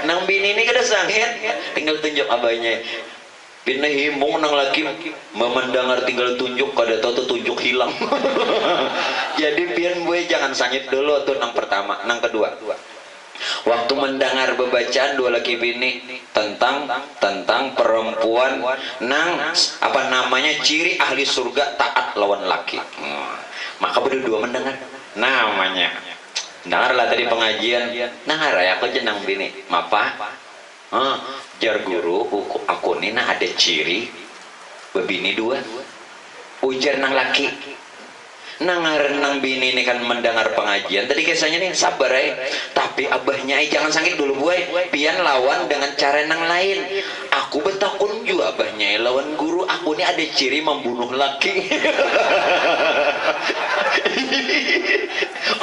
Nang bini ini kada sangit, tinggal tunjuk abahnya. Bini himung nang laki memendengar tinggal tunjuk kada tahu tunjuk hilang. Jadi pian gue jangan sangit dulu tuh nang pertama, nang kedua. Waktu mendengar bebacaan dua laki bini tentang perempuan nang apa namanya ciri ahli surga taat lawan laki. Maka berdua mendengar namanya. Dengarlah tadi pengajian, dengar ya aku jenang bini. Mapa? Jar guru aku ini nah ada ciri bebini dua. Ujar nang laki. Nang bini ini kan mendengar pengajian tadi kisahnya nih sabar tapi abahnya jangan sakit dulu boy pian lawan dengan cara nang lain aku betakun juga abahnya lawan guru aku ini ada ciri membunuh laki.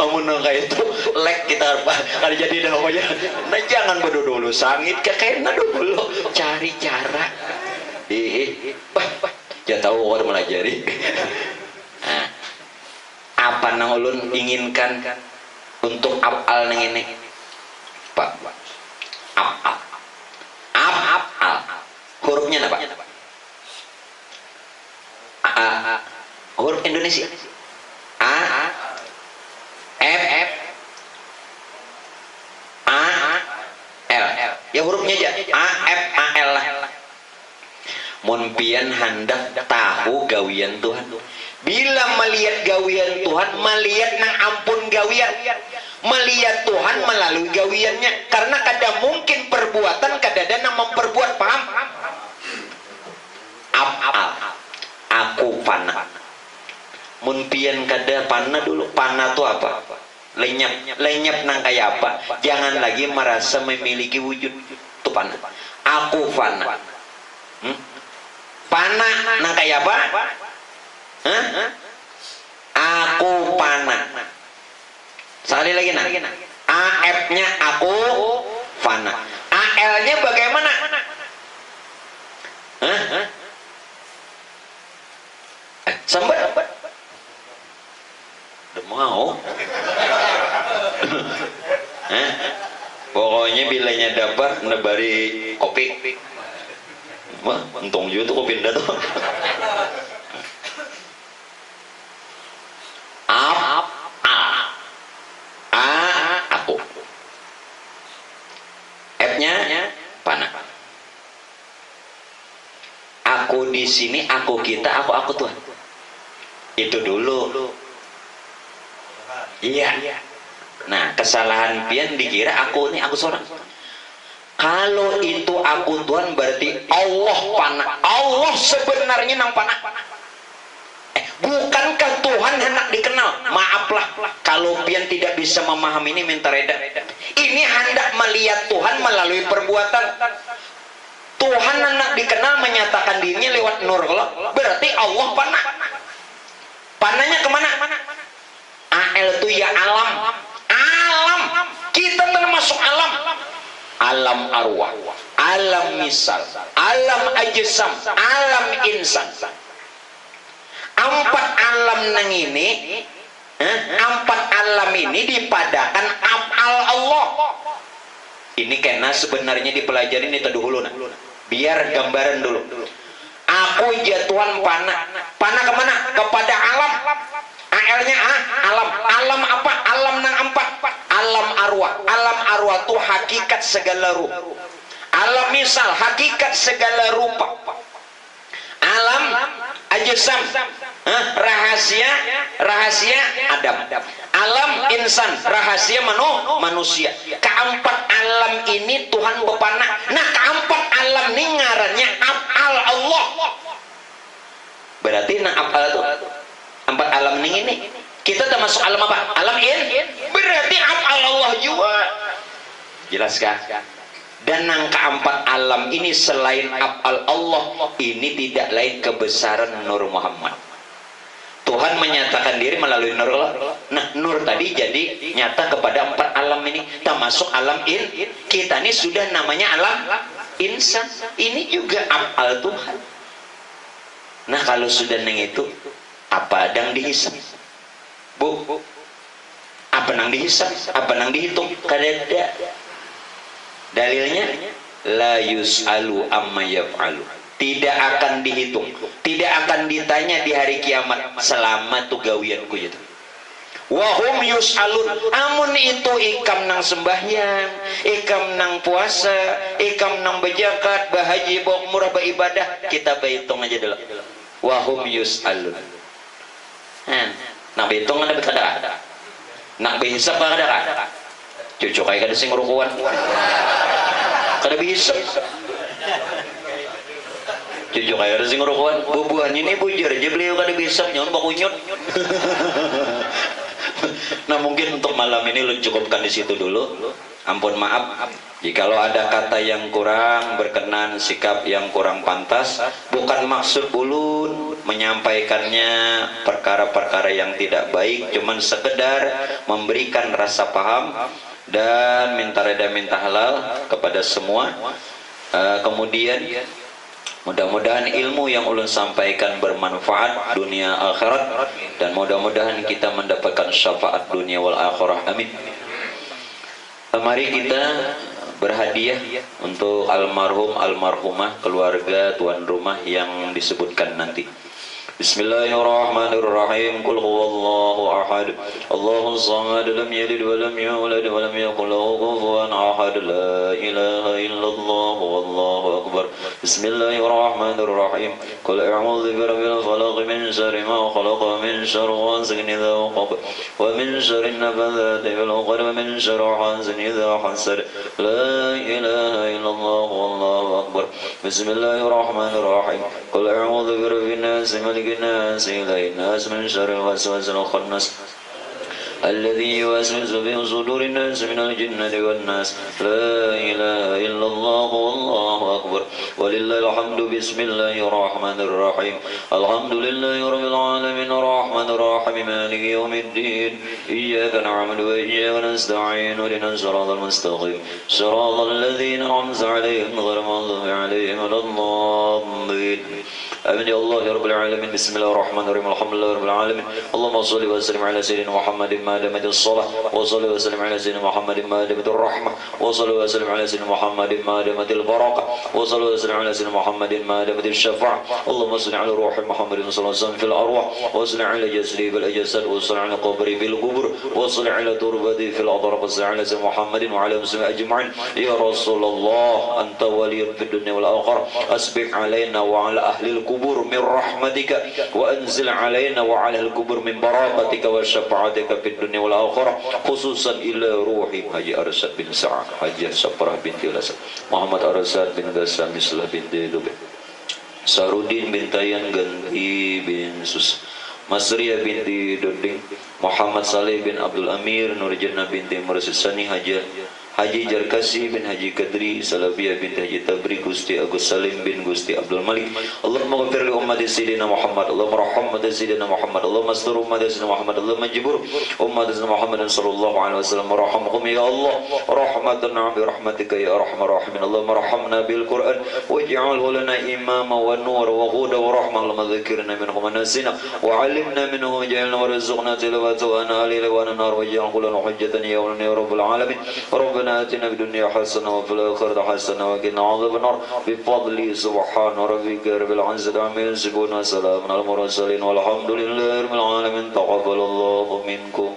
Amun nang kayak itu lek kita ada jadi dah pokoknya nah jangan bodoh dulu sangit kayak dulu cari cara ya tahu orang melajari. Apa nang ulun inginkan untuk afal nang ini Pak? Afal hurufnya apa? Huruf Indonesia A F A L ya hurufnya aja A F A L lah mun pian hendak tahu gawian Tuhan. Bila melihat gawian Tuhan, melihat nang ampun gawian, melihat Tuhan melalui gawiannya. Karena kada mungkin perbuatan kada ada nang memperbuat, paham? Aku panah. Mun pian kada panah dulu. Panah itu apa? Lenyap nang kayak apa? Jangan lagi merasa memiliki wujud. Itu panah. Aku panah. Panah nang kayak apa? Aku panah. Sekali lagi nah. AF-nya aku panah. AL-nya bagaimana? Sambat. Udah mau. Pokoknya bilanya dapat nebari kopi. Wah, untung juga tuh kopi pindah tuh. Aku. F-nya panah. Aku di sini, aku kita, aku Tuhan. Itu dulu. Iya. Nah, kesalahan pian dikira aku nih, aku seorang. Kalau itu aku Tuhan berarti Allah panah. Allah sebenarnya nang panah. Bukankah Tuhan hendak dikenal? Maaflah kalau pian tidak bisa memahami ini, minta reda. Ini hendak melihat Tuhan melalui perbuatan. Tuhan hendak dikenal menyatakan dirinya lewat nur. Berarti Allah panah. Panahnya kemana? AL itu ya alam. Alam. Kita termasuk alam. Alam arwah, alam misal, alam ajsam, alam insan. Empat alam nang ini, empat alam ini dipadakan af'al Allah. Ini kena sebenarnya dipelajari ini dahulu nah. Biar gambaran dulu. Aku jatuhan panah. Panah kemana? Kepada alam. AL-nya alam. Alam apa? Alam nang empat. Alam arwah. Alam arwah itu hakikat segala ruh. Alam misal hakikat segala rupa. Alam ajsam, rahasia Adam. Alam insan, rahasia manusia. Keempat alam ini Tuhan bepanah. Nah, keempat alam ini ngarannya af'al Allah. Berarti nah af'al itu empat alam ini. Kita termasuk alam apa? Alam berarti af'al Allah juga. Jelas kan? Dan nang keempat alam ini selain af'al Allah, ini tidak lain kebesaran Nur Muhammad. Tuhan menyatakan diri melalui nur Allah. Nah, nur tadi jadi nyata kepada empat alam ini, termasuk alam kita ini sudah namanya alam insan. Ini juga af'al Tuhan. Nah, kalau sudah neng itu apa yang dihisap? Bu, apa nang dihisap? Apa nang dihitung? Kadada. Dalilnya la yus'alu amma yaf'alu. Tidak akan dihitung, tidak akan ditanya di hari kiamat selama tu gawianku itu. Wahum yus'alun. Amun itu ikam nang sembahyang, ikam nang puasa, ikam nang bejakat, bahaji, murah, beribadah, kita berhitung aja dulu. Wahum yus'alun. Nak berhitung ada kada? Nak berhisap kada? Cucu kayak kada sing rukuan. Kada berhisap. Cucu kayak ada sing rukuan. Bubuhan ini bujur aja beliau kada berhisap nyon bakunyut. Nah, mungkin untuk malam ini lu cukupkan di situ dulu. Ampun maaf jikalau ada kata yang kurang berkenan, sikap yang kurang pantas. Bukan maksud ulun menyampaikannya perkara-perkara yang tidak baik, cuman sekedar memberikan rasa paham dan minta reda minta halal kepada semua. Kemudian mudah-mudahan ilmu yang ulun sampaikan bermanfaat dunia akhirat, dan mudah-mudahan kita mendapatkan syafaat dunia wal akhirah. Amin. Mari kita berhadiah untuk almarhum almarhumah keluarga tuan rumah yang disebutkan nanti. Bismillahirrahmanirrahim. Qul huwallahu ahad. Allahus samad. Lam yalid wa lam yulad wa lam yakul lahu kufuwan ahad. La ilaha illallah wallahu akbar. Bismillahirrahmanirrahim. Qul a'udzu birabbil falaq min syarri ma khalaq wa min syarri ghasiqin idza waqab wa min syarri nafathati fil 'uqad wa min syarri hasidin idza hasad. La ilaha illallah wallahu akbar. Bismillahirrahmanirrahim. Qul a'udzu birabbin nas ملك الناس إله الناس من شر الوسواس الخناس الذي يوسوس في صدور الناس من الجنة والناس. لا إله إلا الله والله أكبر ولله الحمد. بسم الله الرحمن الرحيم. الحمد لله رب العالمين الرحمن الرحيم مالك يوم الدين. إياك نعبد وإياك نستعين اهدنا الصراط المستقيم صراط الذين أنعمت عليهم غير المغضوب عليهم ولا الضالين. آمين يا الله يا رب العالمين. بسم الله الرحمن الرحيم. الحمد لله رب العالمين. اللهم صل وسلم على سيدنا محمد ما دامت الصلاة وصل وسلم على سيدنا محمد ما دامت الرحمة وصل وسلم على سيدنا محمد ما دامت البركة وصل وسلم على سيدنا محمد ما دامت الشفاعة. اللهم صل على روح محمد صلى الله عليه وسلم في الأرواح وصل على جسده بالأجساد وصل على قبره بالقبور وصل على تربته في الأضراب وصل على سيدنا محمد وعلى المسلمين أجمعين. يا رسول الله أنت ولي في الدنيا والآخرة. أسبق علينا وعلى أهل القبور من رحمتك وأنزل علينا وعلى القبور من بركتك وشفاعتك في الدنيا والآخرة خصوصا إلى روحي Haji Arsad bin Sa'ad, Haji Saprah binti Lasad, Muhammad Arsad bin Gassam Mislah binti Dubin, Sarudin bin Tayan Ganti bin Sus, Masriya binti Doding, Muhammad Saleh bin Abdul Amir, Nurjana binti Mursid Sani, Haji Jarkasi bin Haji Kadri, Salabiyah bin Haji Tabri, Gusti Agus Salim bin Gusti Abdul Malik. Allahumma ghafir li ummati Sayyidina Muhammad, Allahumma rahmah ummati Sayyidina Muhammad, Allahumma astur ummati Sayyidina Muhammad, Allahumma jibur ummati Sayyidina Muhammad sallallahu alaihi wasallam, warhamhum ya Allah rahmatan bi rahmatika ya arhamar rahimin. Allahumma rahamna bil Qur'an waj'alhu lana imama wa nura wa huda wa rahmah. Allahumma dhakkirna minhu ma nasina wa 'allimna minhu waj'alna warzuqna tilawatahu ana alayhi wa nar waj'alhu lana hujjatan ya rabbal alamin. ربنا آتنا في الدنيا حسنة وفي الآخرة حسنة وقنا عذاب النار بفضل سبحان ربك رب العزة عما يصفون وسلام على المرسلين والحمد لله رب العالمين. تقبل الله منكم.